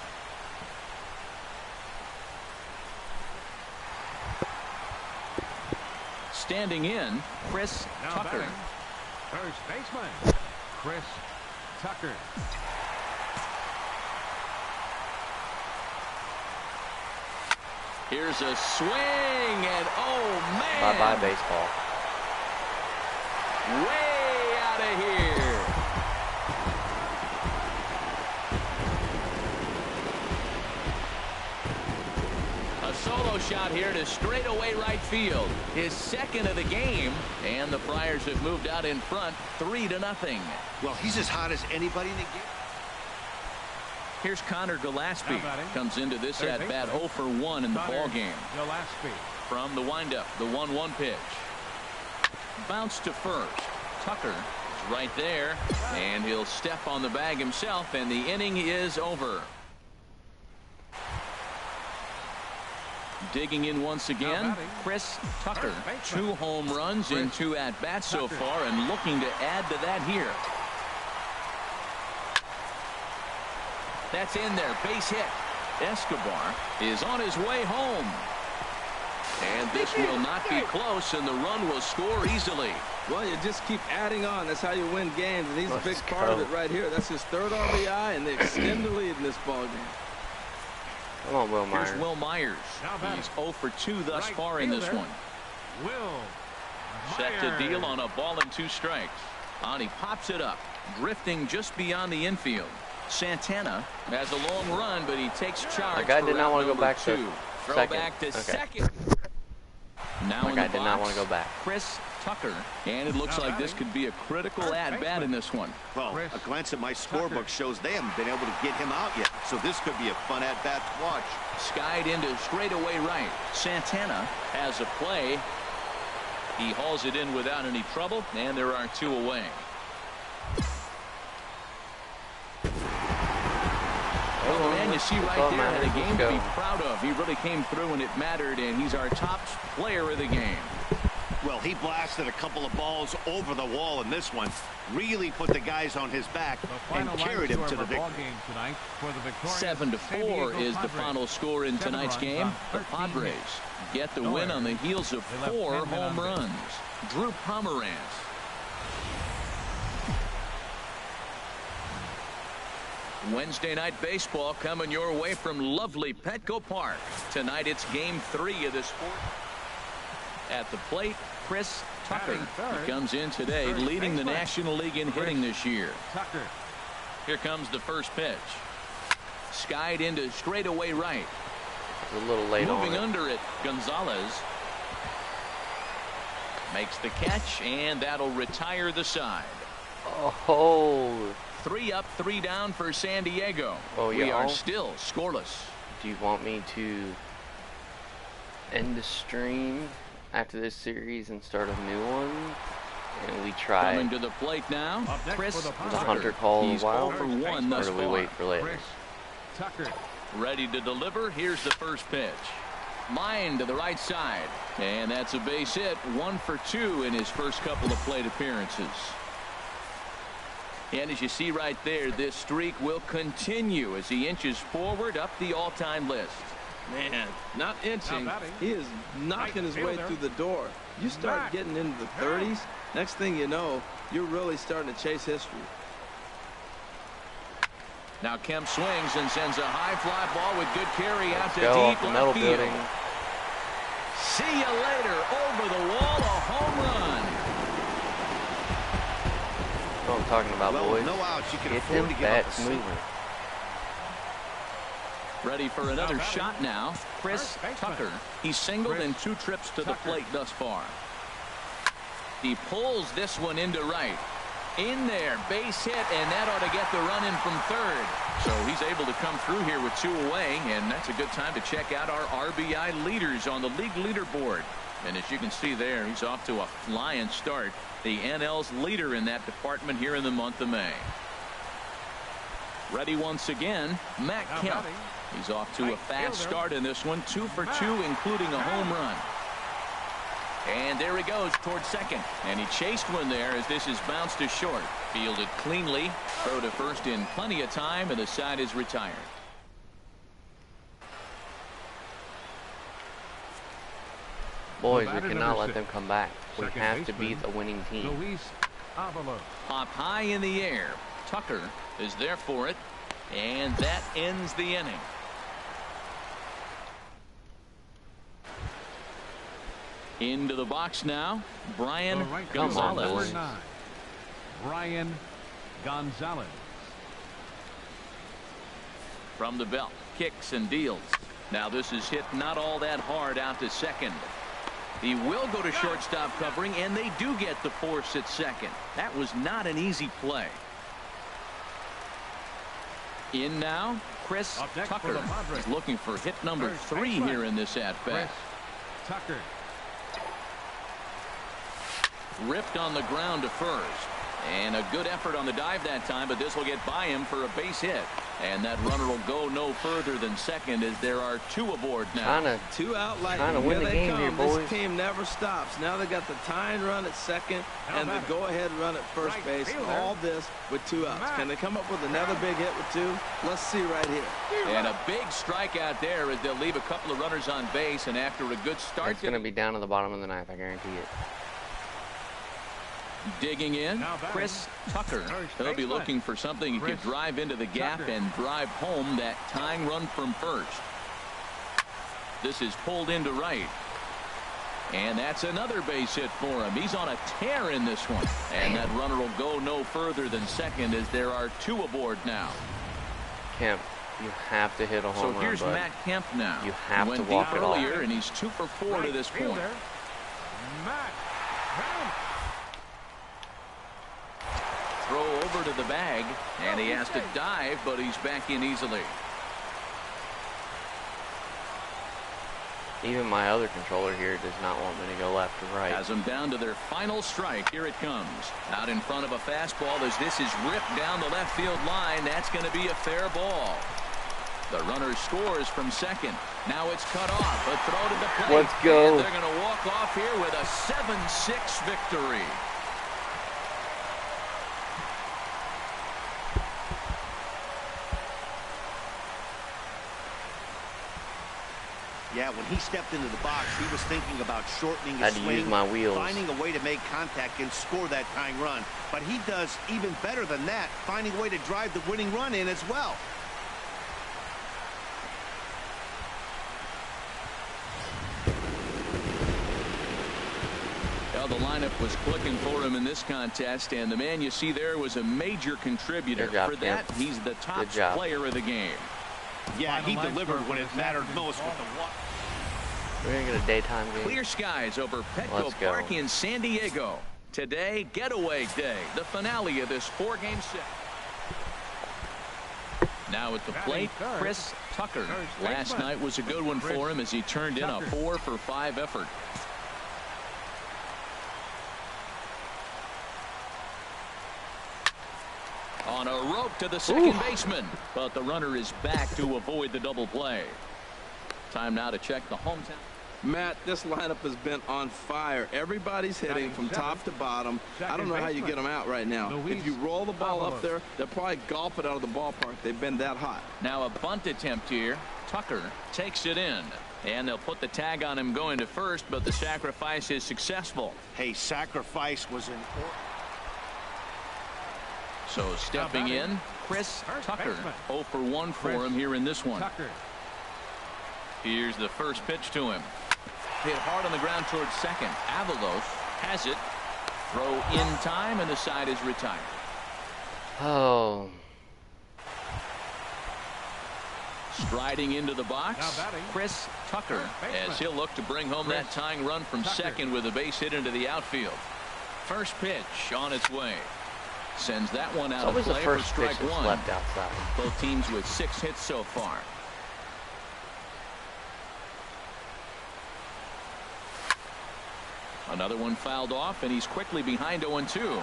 Standing in, Chris Tucker. Batting, first baseman, Chris Tucker. Here's a swing, and oh man! Bye-bye baseball. Way out of here. solo shot here to straightaway right field. His second of the game, and the Friars have moved out in front 3-0. Well, he's as hot as anybody in the game. Here's Connor Gillespie. Comes into this at bat 0 for 1 in the ball game. From the windup, the 1-1 pitch. Bounce to first. Tucker is right there, and he'll step on the bag himself, and the inning is over. Digging in once again, Chris Tucker. 2 home runs in 2 at-bats so far, and looking to add to that here. That's in there, base hit. Escobar is on his way home. And this will not be close, and the run will score easily. Well, you just keep adding on. That's how you win games, and he's a big part of it right here. That's his 3rd RBI, and they extend the lead in this ball game. Come on, Will Myers. Here's Will Myers. He's 0 for 2 thus far in this one. Set to deal on a ball and 2 strikes. And he pops it up, drifting just beyond the infield. Santana has a long run, but he takes charge. That guy did not want to go back to 2. Throw second. back to Okay. second. Now in the box, did not want to go back. Chris Tucker, and it looks like this could be a critical at-bat in this one. Well, a glance at my scorebook shows they haven't been able to get him out yet, so this could be a fun at-bat to watch. Skied into straightaway right. Santana has a play. He hauls it in without any trouble, and there are 2 away. Well, the man you see right there had a game to be proud of. He really came through and it mattered, and he's our top player of the game. Well, he blasted a couple of balls over the wall in this one. Really put the guys on his back and carried him to the victory. 7-4 is the final score in tonight's game. The Padres get the win on the heels of 4 home runs. Drew Pomeranz. Wednesday night baseball coming your way from lovely Petco Park. Tonight it's game 3 of the sport. At the plate, Chris Tucker. He comes in today leading the National League in hitting this year. Here comes the first pitch. Skied into straightaway right. A little late on Moving it. under it, Gonzalez makes the catch, and that'll retire the side. Oh. 3 up, 3 down for San Diego. Oh, we yeah. are still scoreless. Do you want me to end the stream after this series and start a new one? And we try. Coming to the plate now, Chris Does Tucker. Hunter call a He's while? 0 for 1 thus Or do we far. wait for later? Ready to deliver. Here's the first pitch. Line to the right side. And that's a base hit. 1 for 2 in his first couple of plate appearances. And as you see right there, this streak will continue as he inches forward up the all-time list. Man, not inching. He is knocking his way through the door. You start getting into the 30s, next thing you know, you're really starting to chase history. Now Kemp swings and sends a high fly ball with good carry out to Go deep off the left metal field. building. See you later. Over the wall, a home run. That's what I'm talking about, Well, boys. no outs. You can Get afford them to give up a bats single. moving. Ready for another shot now. Chris Tucker. He's singled in 2 trips to the plate thus far. He pulls this one into right. In there, base hit, and that ought to get the run in from third. So he's able to come through here with 2 away, and that's a good time to check out our RBI leaders on the league leaderboard. And as you can see there, he's off to a flying start. The NL's leader in that department here in the month of May. Ready once again, Matt Kemp. He's off to a fast start in this one. 2 for 2, including a home run. And there he goes towards second. And he chased one there as this is bounced to short. Fielded cleanly. Throw to first in plenty of time, and the side is retired. Boys, we cannot let them come back. We have to beat the winning team. Pop high in the air. Tucker is there for it. And that ends the inning. Into the box now, Brian Gonzalez. Brian Gonzalez. From the belt, kicks and deals. Now this is hit not all that hard out to second. He will go to shortstop covering, and they do get the force at second. That was not an easy play. In now, Chris Tucker. He's looking for hit number 3 here in this at-bat. Tucker. Ripped on the ground to first. And a good effort on the dive that time, but this will get by him for a base hit. And that runner will go no further than second as there are 2 aboard now. Two out, like trying to win the game here, boys. This team never stops. Now they got the tying run at second and the go-ahead run at first base. All this with 2 outs. Can they come up with another big hit with 2? Let's see right here. And a big strikeout there as they'll leave a couple of runners on base. And after a good start, it's going to be down to the bottom of the 9th. I guarantee it. Digging in, Chris Tucker. He'll be looking for something he could drive into the gap and drive home that tying run from first. This is pulled into right. And that's another base hit for him. He's on a tear in this one. And that runner will go no further than second as there are 2 aboard now. Kemp, you have to hit a home run. So here's Matt Kemp now. You have to walk it earlier, off. And he's 2 for 4 to this point. Matt Kemp. Throw over to the bag, and he has to dive, but he's back in easily. Even my other controller here does not want me to go left or right. Has them down to their final strike. Here it comes. Out in front of a fastball as this is ripped down the left field line. That's going to be a fair ball. The runner scores from second. Now it's cut off. A throw to the plate. Let's go. And they're going to walk off here with a 7-6 victory. Yeah, when he stepped into the box, he was thinking about shortening his Had to swing, use my wheels. finding a way to make contact and score that tying run. But he does even better than that, finding a way to drive the winning run in as well. Well, the lineup was clicking for him in this contest, and the man you see there was a major contributor. Good job, for that, Kemp. he's the top player of the game. Yeah, he delivered when it mattered most with the walk. We're going to get a daytime game. Clear skies over Petco Let's go. Park in San Diego. Today, getaway day, the finale of this 4-game set. Now at the plate, Chris Tucker. Last night was a good one for him as he turned in a 4 for 5 effort. On a rope to the second baseman, but the runner is back to avoid the double play. Time now to check the hometown. Matt, this lineup has been on fire. Everybody's hitting from top to bottom. I don't know how you get them out right now. If you roll the ball up there, they'll probably golf it out of the ballpark. They've been that hot. Now a bunt attempt here. Tucker takes it in. And they'll put the tag on him going to first, but the sacrifice is successful. Hey, sacrifice was important. So stepping in, Chris Tucker. 0 for 1 for him here in this one. Here's the first pitch to him. Hit hard on the ground towards second. Avalos has it. Throw in time, and the side is retired. Oh. Striding into the box, Chris Tucker, as he'll look to bring home that tying run from second with a base hit into the outfield. First pitch on its way. Sends that one out of play for strike one. Left outside. Both teams with 6 hits so far. Another one fouled off, and he's quickly behind 0-2.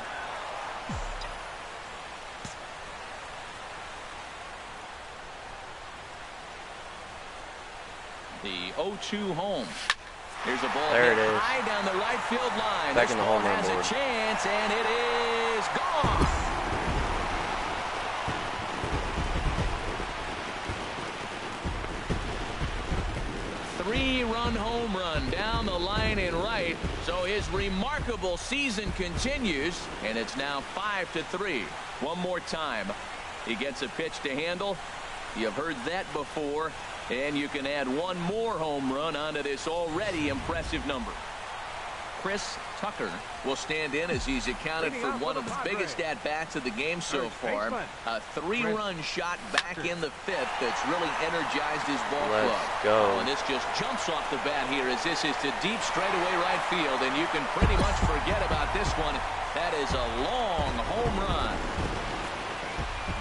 The 0-2 home. Here's a ball there it is. High down the right field line. Back this in the ball home run has board. a chance, and it is gone. Three-run home run down the line in right. So his remarkable season continues, and it's now 5-3. One more time. He gets a pitch to handle. You've heard that before. And you can add one more home run onto this already impressive number. Chris Tucker will stand in as he's accounted for one of the biggest at-bats of the game so far. A 3-run shot back in the 5th that's really energized his ball club. Let's go. Oh, and this just jumps off the bat here as this is to deep straightaway right field, and you can pretty much forget about this one. That is a long home run.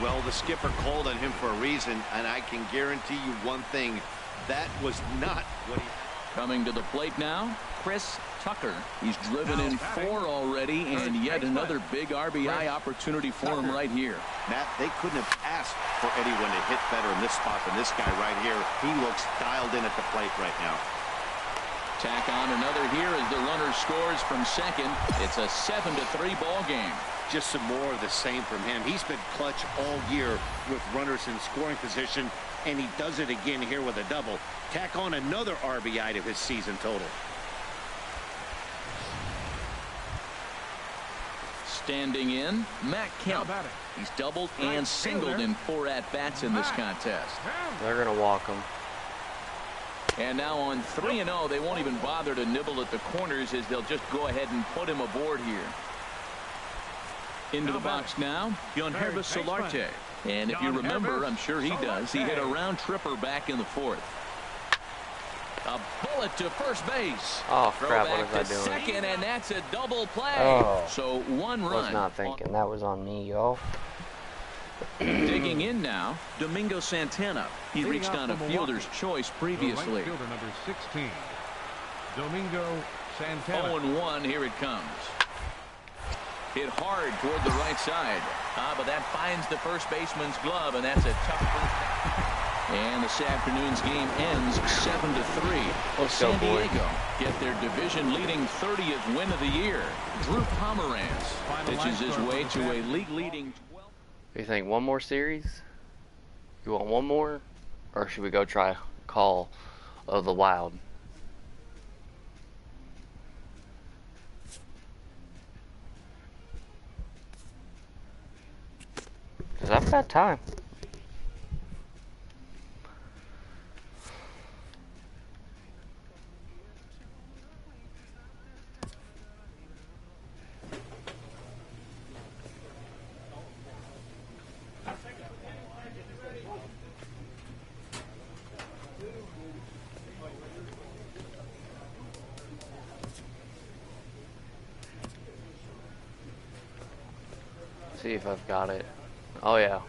Well, the skipper called on him for a reason, and I can guarantee you one thing. That was not what he... Coming to the plate now, Chris Tucker. He's driven in 4 already, and yet another big RBI opportunity for him right here. Matt, they couldn't have asked for anyone to hit better in this spot than this guy right here. He looks dialed in at the plate right now. Tack on another here as the runner scores from second. It's a 7-3 ball game. Just some more of the same from him. He's been clutch all year with runners in scoring position, and he does it again here with a double. Tack on another RBI to his season total. Standing in, Matt Kemp. He's doubled and singled in 4 at-bats in this contest. They're going to walk him. And now on 3-0, they won't even bother to nibble at the corners as they'll just go ahead and put him aboard here. Into the box now, Yonhervis Solarte. And if you remember, I'm sure he does, he hit a round tripper back in the 4th. A bullet to first base. Oh, crap, what Throwback was I to doing? second, and that's a double play. Oh. So 1 run. Was not thinking. That was on me, y'all. Digging in now, Domingo Santana. He reached on a fielder's choice previously. Right fielder number 16, Domingo Santana. 0-1, here it comes. Hit hard toward the right side. But that finds the first baseman's glove, and that's a tough first. And this afternoon's game ends 7-3. Let's go, San boys. Diego get their division-leading 30th win of the year. Drew Pomeranz pitches his way to a league-leading 12. Do you think one more series? You want one more? Or should we go try Call of the Wild? Because I've got time. See if I've got it. Oh yeah.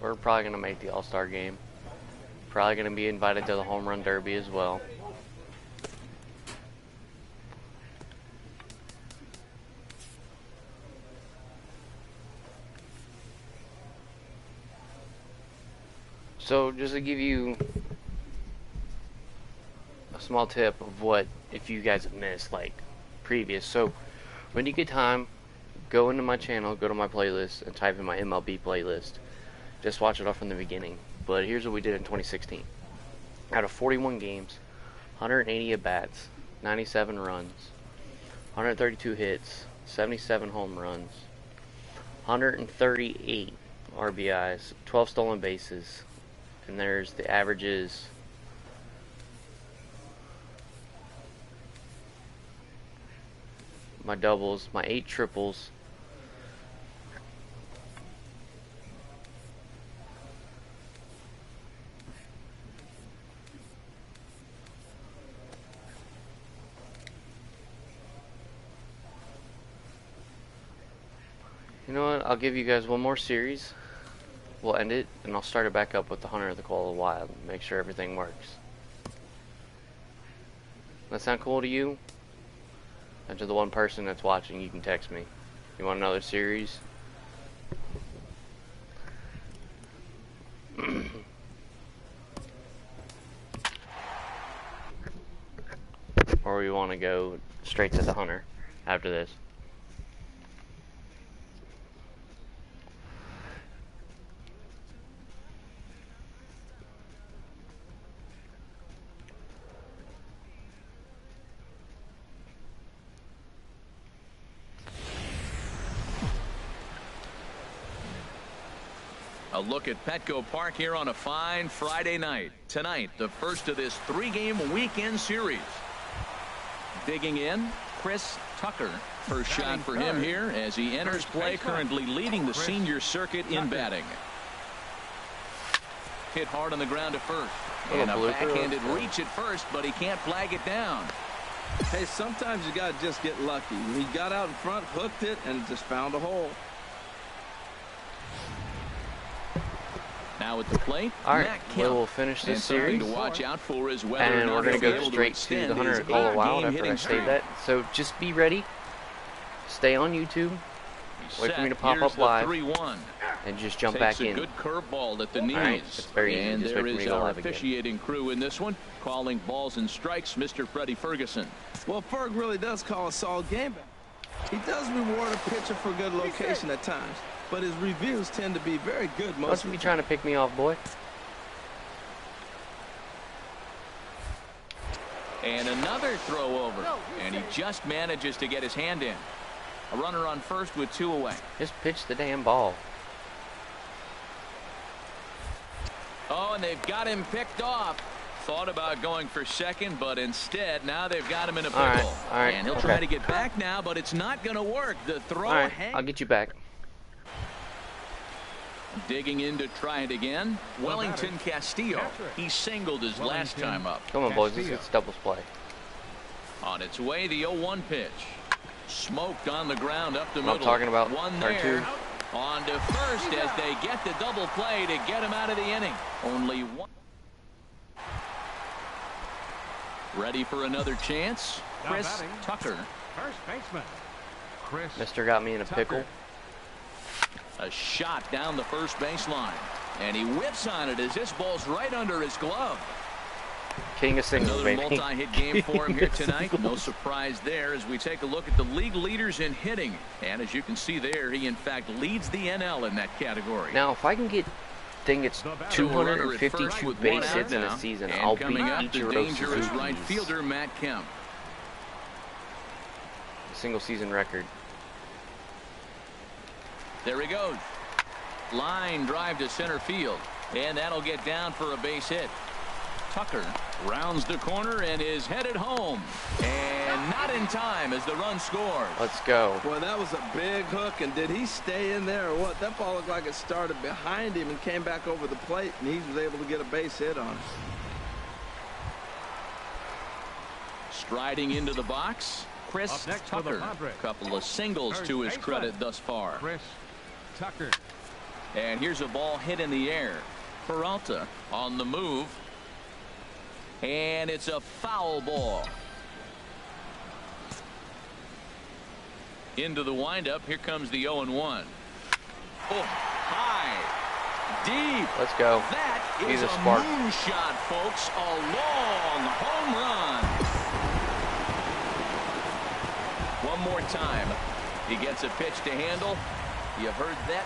We're probably going to make the All-Star game. Probably going to be invited to the Home Run Derby as well. So just to give you a small tip of what, if you guys have missed like previous. So when you get time, go into my channel, go to my playlist, and type in my MLB playlist. Just watch it all from the beginning. But here's what we did in 2016. Out of 41 games, 180 at-bats, 97 runs, 132 hits, 77 home runs, 138 RBIs, 12 stolen bases, and there's the averages. My doubles, my 8 triples. You know what? I'll give you guys one more series. We'll end it, and I'll start it back up with the Hunter of the Call of the Wild. Make sure everything works. That sound cool to you? And to the one person that's watching, you can text me. You want another series? Or we want to go straight to the Hunter after this? A look at Petco Park here on a fine Friday night. Tonight, the first of this 3-game weekend series. Digging in, Chris Tucker. First shot for him here as he enters play, currently leading the senior circuit in batting. Hit hard on the ground to first. And a backhanded reach at first, but he can't flag it down. Hey, sometimes you got to just get lucky. He got out in front, hooked it, and just found a hole. Now at the plate, all right, Matt Kemp. we'll finish this series. To watch out for is whether and we're going to go to straight to the Hunter Call a Wild after I say that. So just be ready. Stay on YouTube. Wait for me to pop up live. 3-1. And just jump back in. A good curveball at the knees. Right, it's very easy. And just there wait for me is to go our live again. officiating crew in this one, calling balls and strikes, Mr. Freddie Ferguson. Well, Ferg really does call a solid game back. He does reward a pitcher for good location at times, but his reviews tend to be very good most Must of be the trying to pick me off, boy. And another throw over, and he just manages to get his hand in. A runner on first with 2 away. Just pitch the damn ball. Oh, and they've got him picked off. Thought about going for second, but instead, now they've got him in a pickle. All right, and he'll try to get back now, but it's not going to work. The throw. All right, I'll get you back. Digging in to try it again. Wellington Castillo. He singled his last time up. Come on, boys. Let's doubles play. On its way, the 0-1 pitch. Smoked on the ground up the middle. I'm talking about. One there. On to first as they get the double play to get him out of the inning. Only one. Ready for another chance. Chris Tucker. First baseman. Chris Mister got me in a pickle. A shot down the first baseline. And he whips on it as this ball's right under his glove. King of singles, Another baby. multi-hit game for him here tonight. No surprise there as we take a look at the league leaders in hitting. And as you can see there, he in fact leads the NL in that category. Now, if I can get, think it's 252 base hits in a season, I'll beat the dangerous right fielder Matt Kemp. Single season record. There he goes. Line drive to center field. And that'll get down for a base hit. Tucker rounds the corner and is headed home. And not in time as the run scores. Let's go. Boy, that was a big hook, and did he stay in there or what? That ball looked like it started behind him and came back over the plate, and he was able to get a base hit on it. Striding into the box, Chris Tucker. Couple of singles to his credit thus far. Chris Tucker. And here's a ball hit in the air. Peralta on the move. And it's a foul ball. Into the windup. Here comes the 0-1. Oh, high. Deep. Let's go. That He's is a spark. Moonshot, folks. A long home run. One more time. He gets a pitch to handle. You heard that.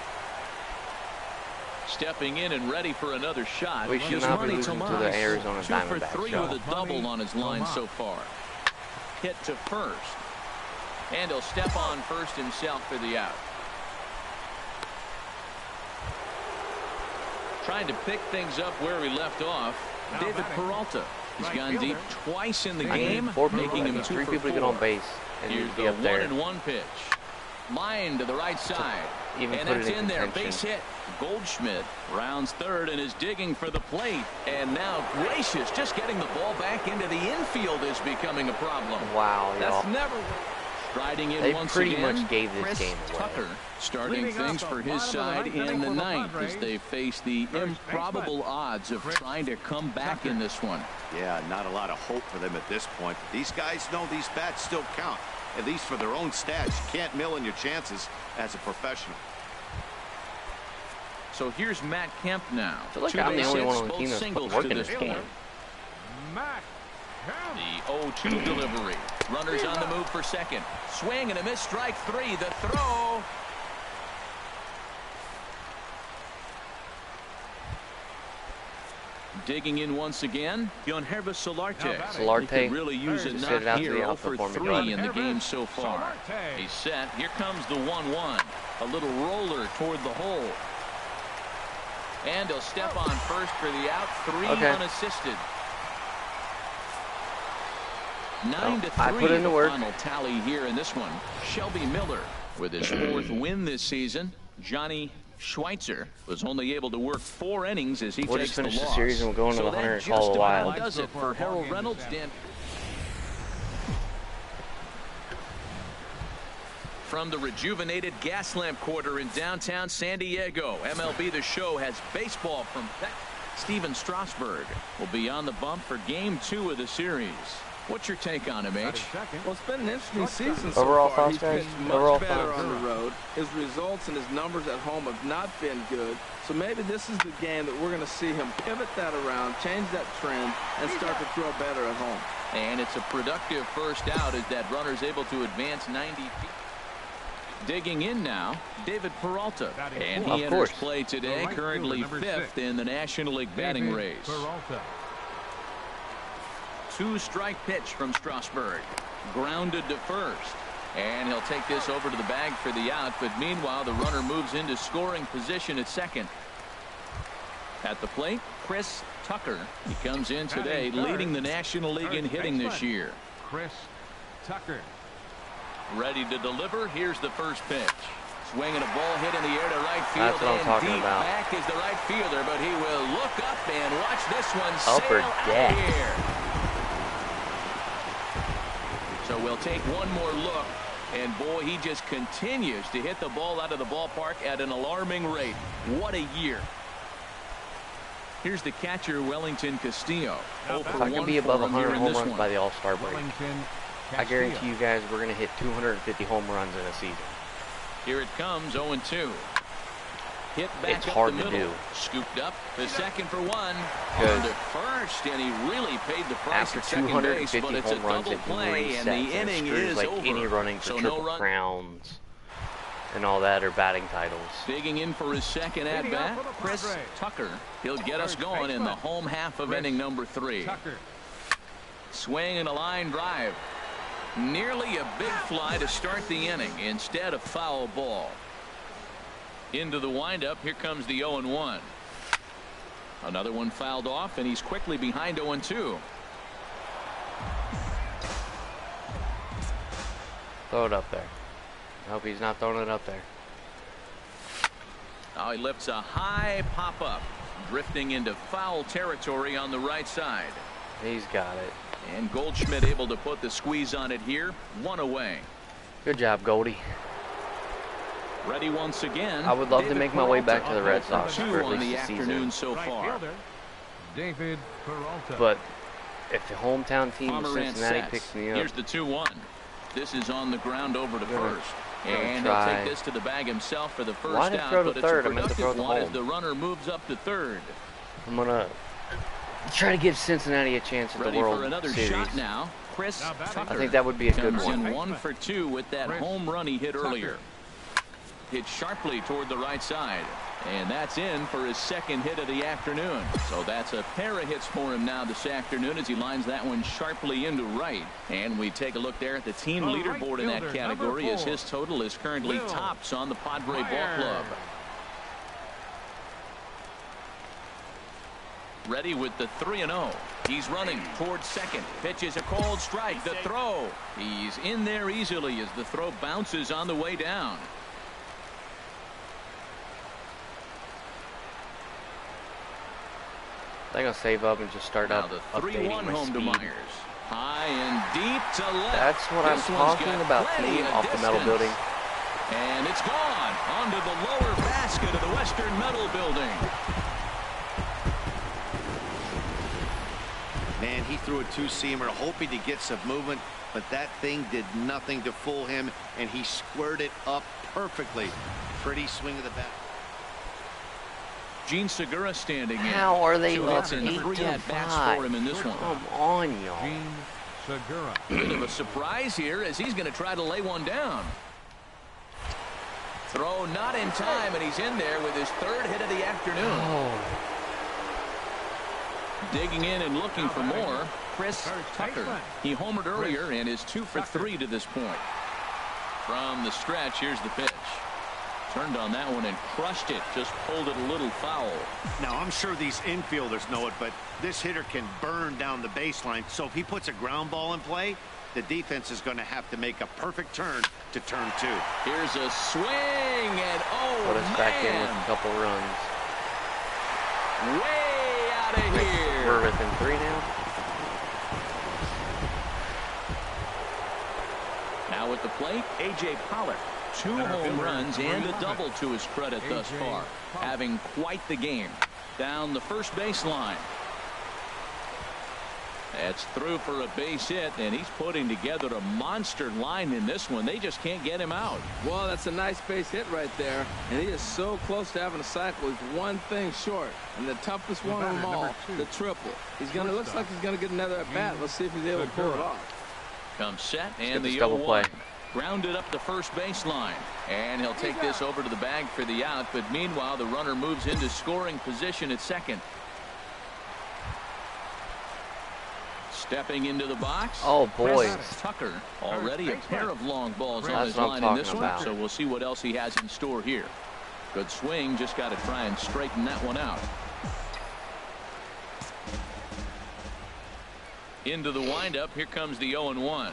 Stepping in and ready for another shot. We should not be losing to the Arizona Diamondbacks. 2 for Diamondbacks. 3 with a double on his line so far. Hit to first. And he'll step on first himself for the out. Trying to pick things up where we left off. David Peralta. He's gone deep twice in the game, making him 2 3 for people 4. to get on base and Here's be the up there. 1-1 pitch. Line to the right side. Even And put that's it in there. contention. Base hit. Goldschmidt rounds third and is digging for the plate. And now Gracious just getting the ball back into the infield is becoming a problem. Wow, That's y'all. never. Striding in They once pretty again, much gave this Chris game away. Tucker starting Leading things off for the his bottom of the side ninth in inning the for the ninth as Padres. they face the First improbable baseman. odds of Chris trying to come back in this one. Yeah, not a lot of hope for them at this point. These guys know these bats still count, at least for their own stats. You can't mill in your chances as a professional. So here's Matt Kemp now. I feel like 2 I'm the base only one hits, on the both team that's singles working to this game. Matt Kemp. The 0-2 delivery. Runners on the move for second. Swing and a miss, strike 3. The throw. Digging in once again, Yonhervis Solarte. Solarte. He could really use a Just knock hit it out to here. the 0 outfield for for me, 3 Doug. in the game so far. Solarte. He's set. Here comes the 1-1. A little roller toward the hole. And he'll step on first for the out. 3 unassisted. 9-3. I put in the work. Final tally here in this one. Shelby Miller with his 4th win this season. Johnny Schweitzer was only able to work 4 innings as he We'll takes just finish the loss. the series and we'll go into the Hunter that Call just a Wild. about does it for Harold Reynolds. Dan. From the rejuvenated Gaslamp Quarter in downtown San Diego, MLB The Show has baseball from Steven Strasburg will be on the bump for Game 2 of the series. What's your take on him, H? Well, it's been an interesting season so Overall far. thoughts, guys? He's pitched Overall much better thoughts? on the road. His results and his numbers at home have not been good. So maybe this is the game that we're going to see him pivot that around, change that trend, and start to throw better at home. And it's a productive first out as that runner's able to advance 90 feet. Digging in now, David Peralta. And he enters play today, currently 5th in the National League batting race. 2-strike pitch from Strasburg. Grounded to first. And he'll take this over to the bag for the out. But meanwhile, the runner moves into scoring position at second. At the plate, Chris Tucker. He comes in today leading the National League in hitting this year. Chris Tucker. Ready to deliver. Here's the first pitch. Swinging a ball hit in the air to right field. That's what I'm and talking deep about. back is the right fielder, but he will look up and watch this one Upper sail out deck. here. So we'll take one more look, and boy, he just continues to hit the ball out of the ballpark at an alarming rate. What a year. Here's the catcher, Wellington Castillo. If I can be above 100 home runs by the All-Star break, I guarantee you guys we're going to hit 250 home runs in a season. Here it comes, 0-2. Hit back It's up hard the to middle. do. Scooped up to second for 1. Good. On to first, and he really paid the price After at second base, 250 but it's a home runs, double it play, and the resets. And inning it screws is like over. any running for So triple no run. crowns and all that, or batting titles. Digging in for his second at-bat, Chris Tucker. He'll get us going in the home half of inning number 3. Swing and a line drive. Nearly a big fly to start the inning instead of foul ball. Into the windup. Here comes the 0-1. Another one fouled off, and he's quickly behind 0-2. Throw it up there. I hope he's not throwing it up there. Now he lifts a high pop-up, drifting into foul territory on the right side. He's got it. And Goldschmidt able to put the squeeze on it here. 1 away. Good job, Goldie. Ready once again. I would love to make my way back to the Red Sox 2 for at on least the a afternoon season. so far. David Peralta. But if the hometown team of Pomerantz Cincinnati sets. picks me up, Here's the 2-1. This is on the ground over to Gonna- first. gonna And he'll try. take this to the bag himself for the first Why did out. throw to But it's third? a I meant to throw productive to one as home. the runner moves up to third. I'm going to try to give Cincinnati a chance at Ready the World for another Series. shot now. Chris Tucker. I think that would be a good comes one. in 1 for 2 with that home run he hit earlier. Hit sharply toward the right side. And that's in for his second hit of the afternoon. So that's a pair of hits for him now this afternoon as he lines that one sharply into right. And we take a look there at the team leaderboard in that category as his total is currently tops on the Padre Ball Club. Ready with the 3-0. He's running towards second. Pitch is a cold strike. The throw. He's in there easily as the throw bounces on the way down. I think I'll save up and just start Now up the updating 3-1 my home to speed. Myers. High and deep to left. That's what I'm This one's talking got about, plenty team, of off the metal distance. building. And it's gone onto the lower basket of the Western Metal Building. Man, he threw a two-seamer hoping to get some movement, but that thing did nothing to fool him, and he squared it up perfectly. Pretty swing of the bat. Gene Segura standing in. How are they Two up hits and 3 8-5? at-bats for him in this one. Come on, y'all. Gene Segura. Bit of a surprise here as he's going to try to lay one down. Throw not in time, and he's in there with his 3rd hit of the afternoon. Oh, Digging in and looking for more, Chris Tucker. He homered earlier and is 2 for 3 to this point. From the stretch, here's the pitch. Turned on that one and crushed it. Just pulled it a little foul. Now, I'm sure these infielders know it, but this hitter can burn down the baseline. So if he puts a ground ball in play, the defense is going to have to make a perfect turn to turn 2. Here's a swing, and Put us back in with a couple runs. Way out of here. We're within 3 now. Now at the plate, A.J. Pollock. 2 home runs and a double to his credit thus far. Having quite the game. Down the first baseline. That's through for a base hit, and he's putting together a monster line in this one. They just can't get him out. Well, that's a nice base hit right there, and he is so close to having a cycle. He's one thing short, and the toughest one of them all, the triple. Looks like he's gonna get another at bat. Let's see if he's able to pull it off. Comes set, and the double 0-1. play. Grounded up the first baseline, and he'll take this over to the bag for the out. But meanwhile, the runner moves into scoring position at second. Stepping into the box. Oh boy. Chris Tucker. Already a pair of long balls on That's his what I'm line in this talking one. about. So we'll see what else he has in store here. Good swing. Just got to try and straighten that one out. Into the windup. Here comes the 0-1.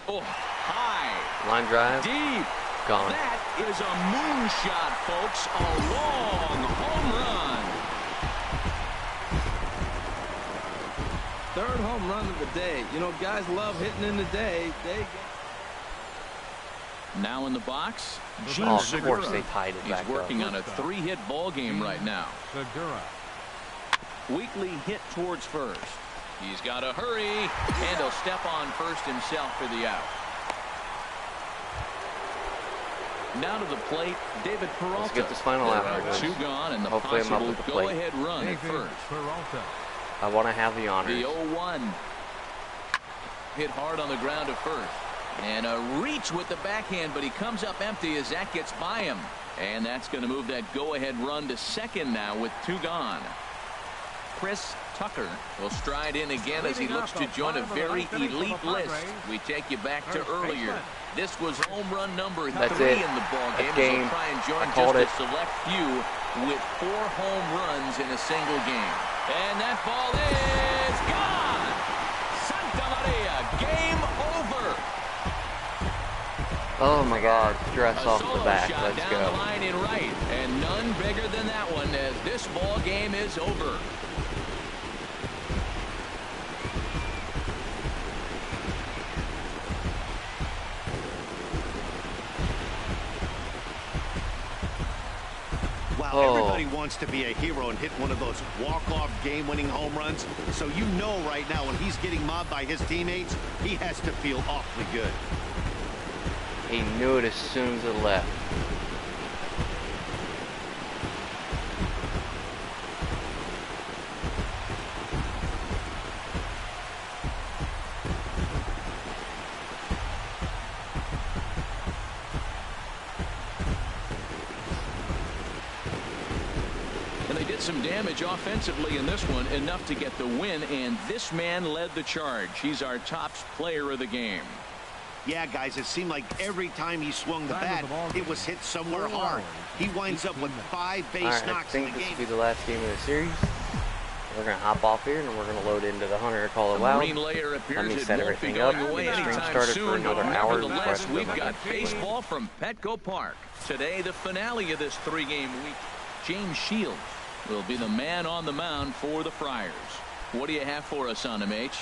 Oh, high. Line drive. Deep. Gone. That is a moonshot, folks. A long home run. Third home run of the day. You know, guys love hitting in the day. Now in the box, Gene Oh, of Segura. course they tied it He's back working up. on a 3-hit ball game right now. Segura. Weekly hit towards first. He's got to hurry, and he'll step on first himself for the out. Now to the plate, David Peralta. Let's get this final There out, are boys. 2 gone, and the Hopefully I'm up possible with the plate. go-ahead run at David first. Peralta. I want to have the honors. The 0-1. Hit hard on the ground at first. And a reach with the backhand, but he comes up empty as that gets by him. And that's going to move that go-ahead run to second now with 2 gone. Chris Tucker will stride in again as he looks to join a very elite list. We take you back to earlier. This was home run number 3 in the ball game. game. He'll try and join called just a select few with 4 home runs in a single game. And that ball is gone. Santa Maria, game over. Oh my God, stress A off the solo back. shot Let's down go. the line in right, and none bigger than that one as this ball game is over. Wow, everybody wants to be a hero and hit one of those walk-off game-winning home runs. So you know right now when he's getting mobbed by his teammates, he has to feel awfully good. He knew it as soon as it left. And they did some damage offensively in this one, enough to get the win, and this man led the charge. He's our top player of the game. Yeah, guys, it seemed like every time he swung the bat, it was hit somewhere hard. He winds up with 5 base Alright, I knocks in think the this game. will be the last game of the series. We're going to hop off here, and we're going to load into the Hunter Call It The Loud. Marine layer Let appears me it set won't be everything going up. away The stream anytime started for soon. another hour. Nevertheless, before I we've put my got next play. baseball from Petco Park. Today, the finale of this 3-game week. James Shields will be the man on the mound for the Friars. What do you have for us on him, H?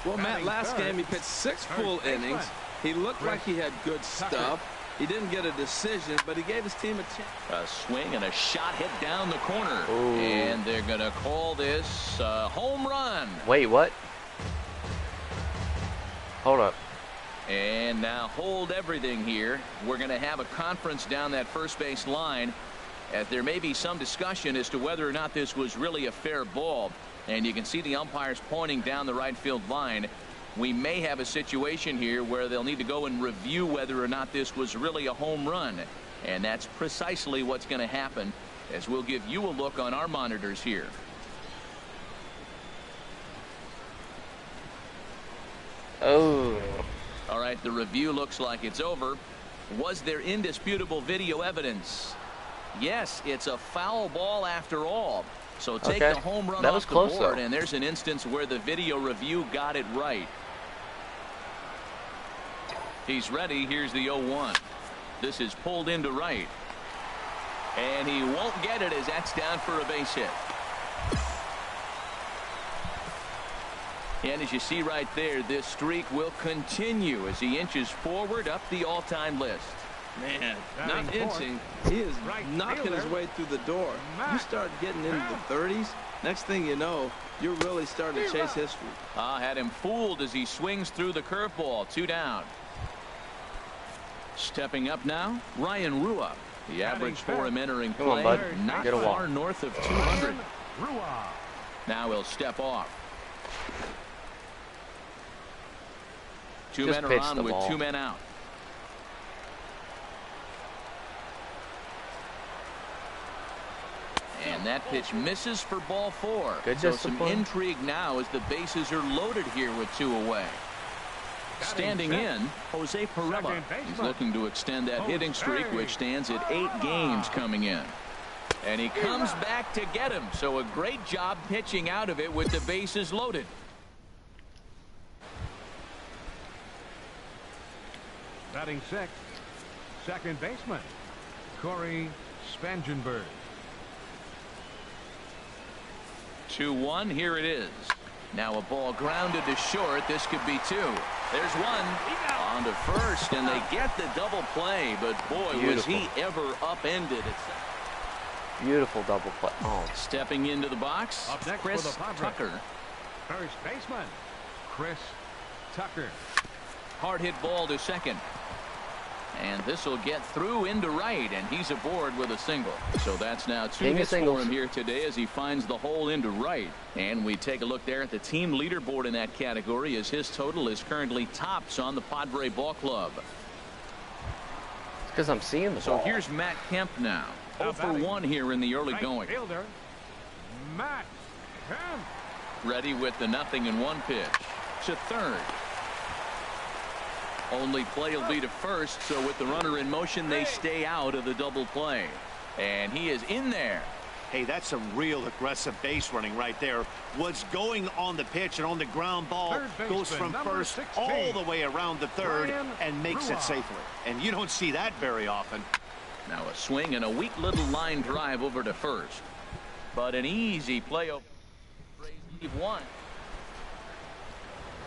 Well, Matt, last game he pitched 6 full innings. He looked like he had good stuff. He didn't get a decision, but he gave his team a chance. A swing and a shot hit down the corner. Ooh. And they're going to call this a home run. Wait, what? Hold up. And now hold everything here. We're going to have a conference down that first base line, as there may be some discussion as to whether or not this was really a fair ball. And you can see the umpires pointing down the right field line. We may have a situation here where they'll need to go and review whether or not this was really a home run. And that's precisely what's going to happen, as we'll give you a look on our monitors here. Oh. All right, the review looks like it's over. Was there indisputable video evidence? Yes, it's a foul ball after all. So take the home run off the board, and there's an instance where the video review got it right. He's ready. Here's the 0-1. This is pulled into right. And he won't get it as that's down for a base hit. And as you see right there, this streak will continue as he inches forward up the all-time list. Man, not inching. He is knocking his way through the door. You start getting into the 30s, next thing you know, you're really starting to chase history. Had him fooled as he swings through the curveball. 2 down. Stepping up now, Ryan Rua. The average for him entering play, not far north of 200. Now he'll step off. 2 men are on with 2 men out. And that pitch misses for ball 4. So some intrigue now as the bases are loaded here with 2 away. Standing in, Jose Pirela. He's looking to extend that hitting streak, which stands at 8 games coming in. And he comes back to get him. So a great job pitching out of it with the bases loaded. Batting 6th, second baseman, Corey Spangenberg. 2-1. Here it is. Now a ball grounded to short. This could be 2. There's 1 on to first, and they get the double play. But boy, was he ever upended. Beautiful double play. Oh. Stepping into the box, Chris Tucker. First baseman, Chris Tucker. Hard hit ball to second. And this will get through into right, and he's aboard with a single. So that's now 2 hits for him here today as he finds the hole into right. And we take a look there at the team leaderboard in that category as his total is currently tops on the Padre Ball Club. It's because I'm seeing the ball. So here's Matt Kemp now. 0 for 1 here in the early going. Fielder, Matt Kemp. Ready with the 0-1 pitch to third. Only play will be to first, so with the runner in motion, they stay out of the double play. And he is in there. Hey, that's some real aggressive base running right there. What's going on the pitch and on the ground ball goes from first all the way around the third and makes it safely. And you don't see that very often. Now a swing and a weak little line drive over to first. But an easy play over. Leave 1.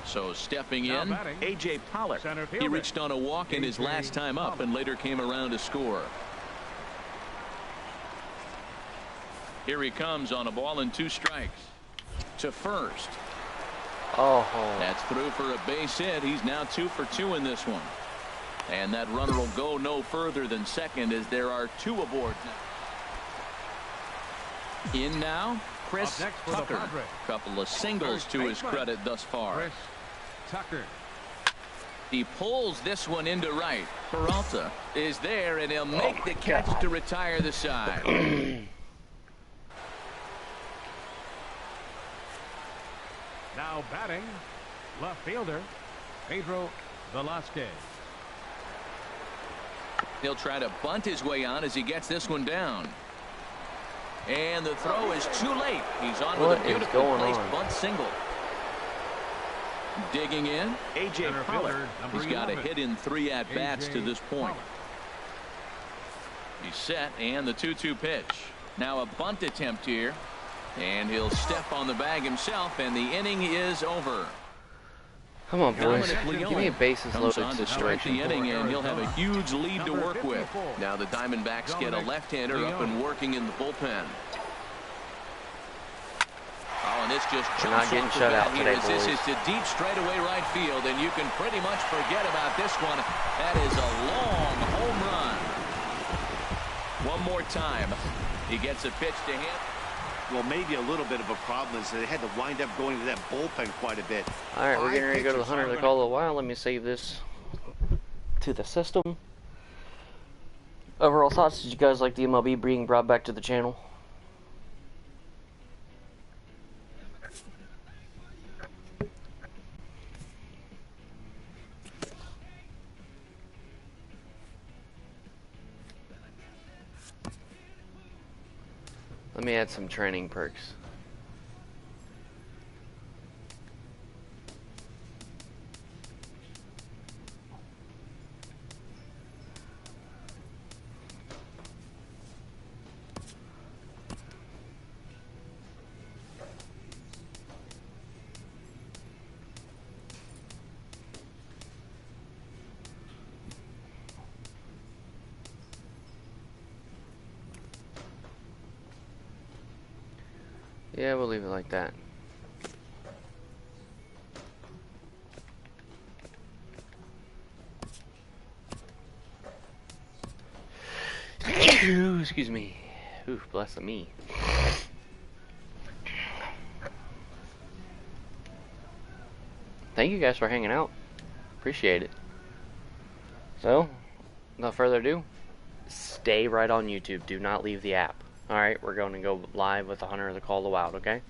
So stepping in, A.J. Pollock. He reached on a walk in his last time up and later came around to score. Here he comes on a ball and 2 strikes. To first. Oh. That's through for a base hit. He's now 2 for 2 in this one. And that runner will go no further than second as there are 2 aboard now. In now, Chris Tucker. Couple of singles to his credit thus far. Chris Tucker. He pulls this one into right. Peralta is there, and he'll make the catch to retire the side. Now batting, left fielder, Pedro Velasquez. He'll try to bunt his way on as he gets this one down. And the throw is too late. He's on with a beautifully placed bunt single. Digging in, A.J. Pollock. He's got a hit in 3 at-bats to this point. He's set, and the 2-2 pitch. Now a bunt attempt here. And he'll step on the bag himself, and the inning is over. Come on, boys. Give me a bases loaded on to start the inning, and he'll have a huge lead to work with. Now the Diamondbacks get a left-hander up and working in the bullpen. Oh, and this just not getting shut out today, boys. This is to deep straightaway right field, and you can pretty much forget about this one. That is a long home run. One more time. He gets a pitch to him. Well, maybe a little bit of a problem is they had to wind up going to that bullpen quite a bit. All right, we're getting ready to go to the Hunter to call a while. Let me save this to the system. Overall thoughts, did you guys like the MLB being brought back to the channel? Let me add some training perks. Yeah, we'll leave it like that. Excuse me. Ooh, bless me. Thank you guys for hanging out. Appreciate it. So, without further ado, stay right on YouTube. Do not leave the app. Alright, we're going to go live with the Hunter of the Call of the Wild, okay?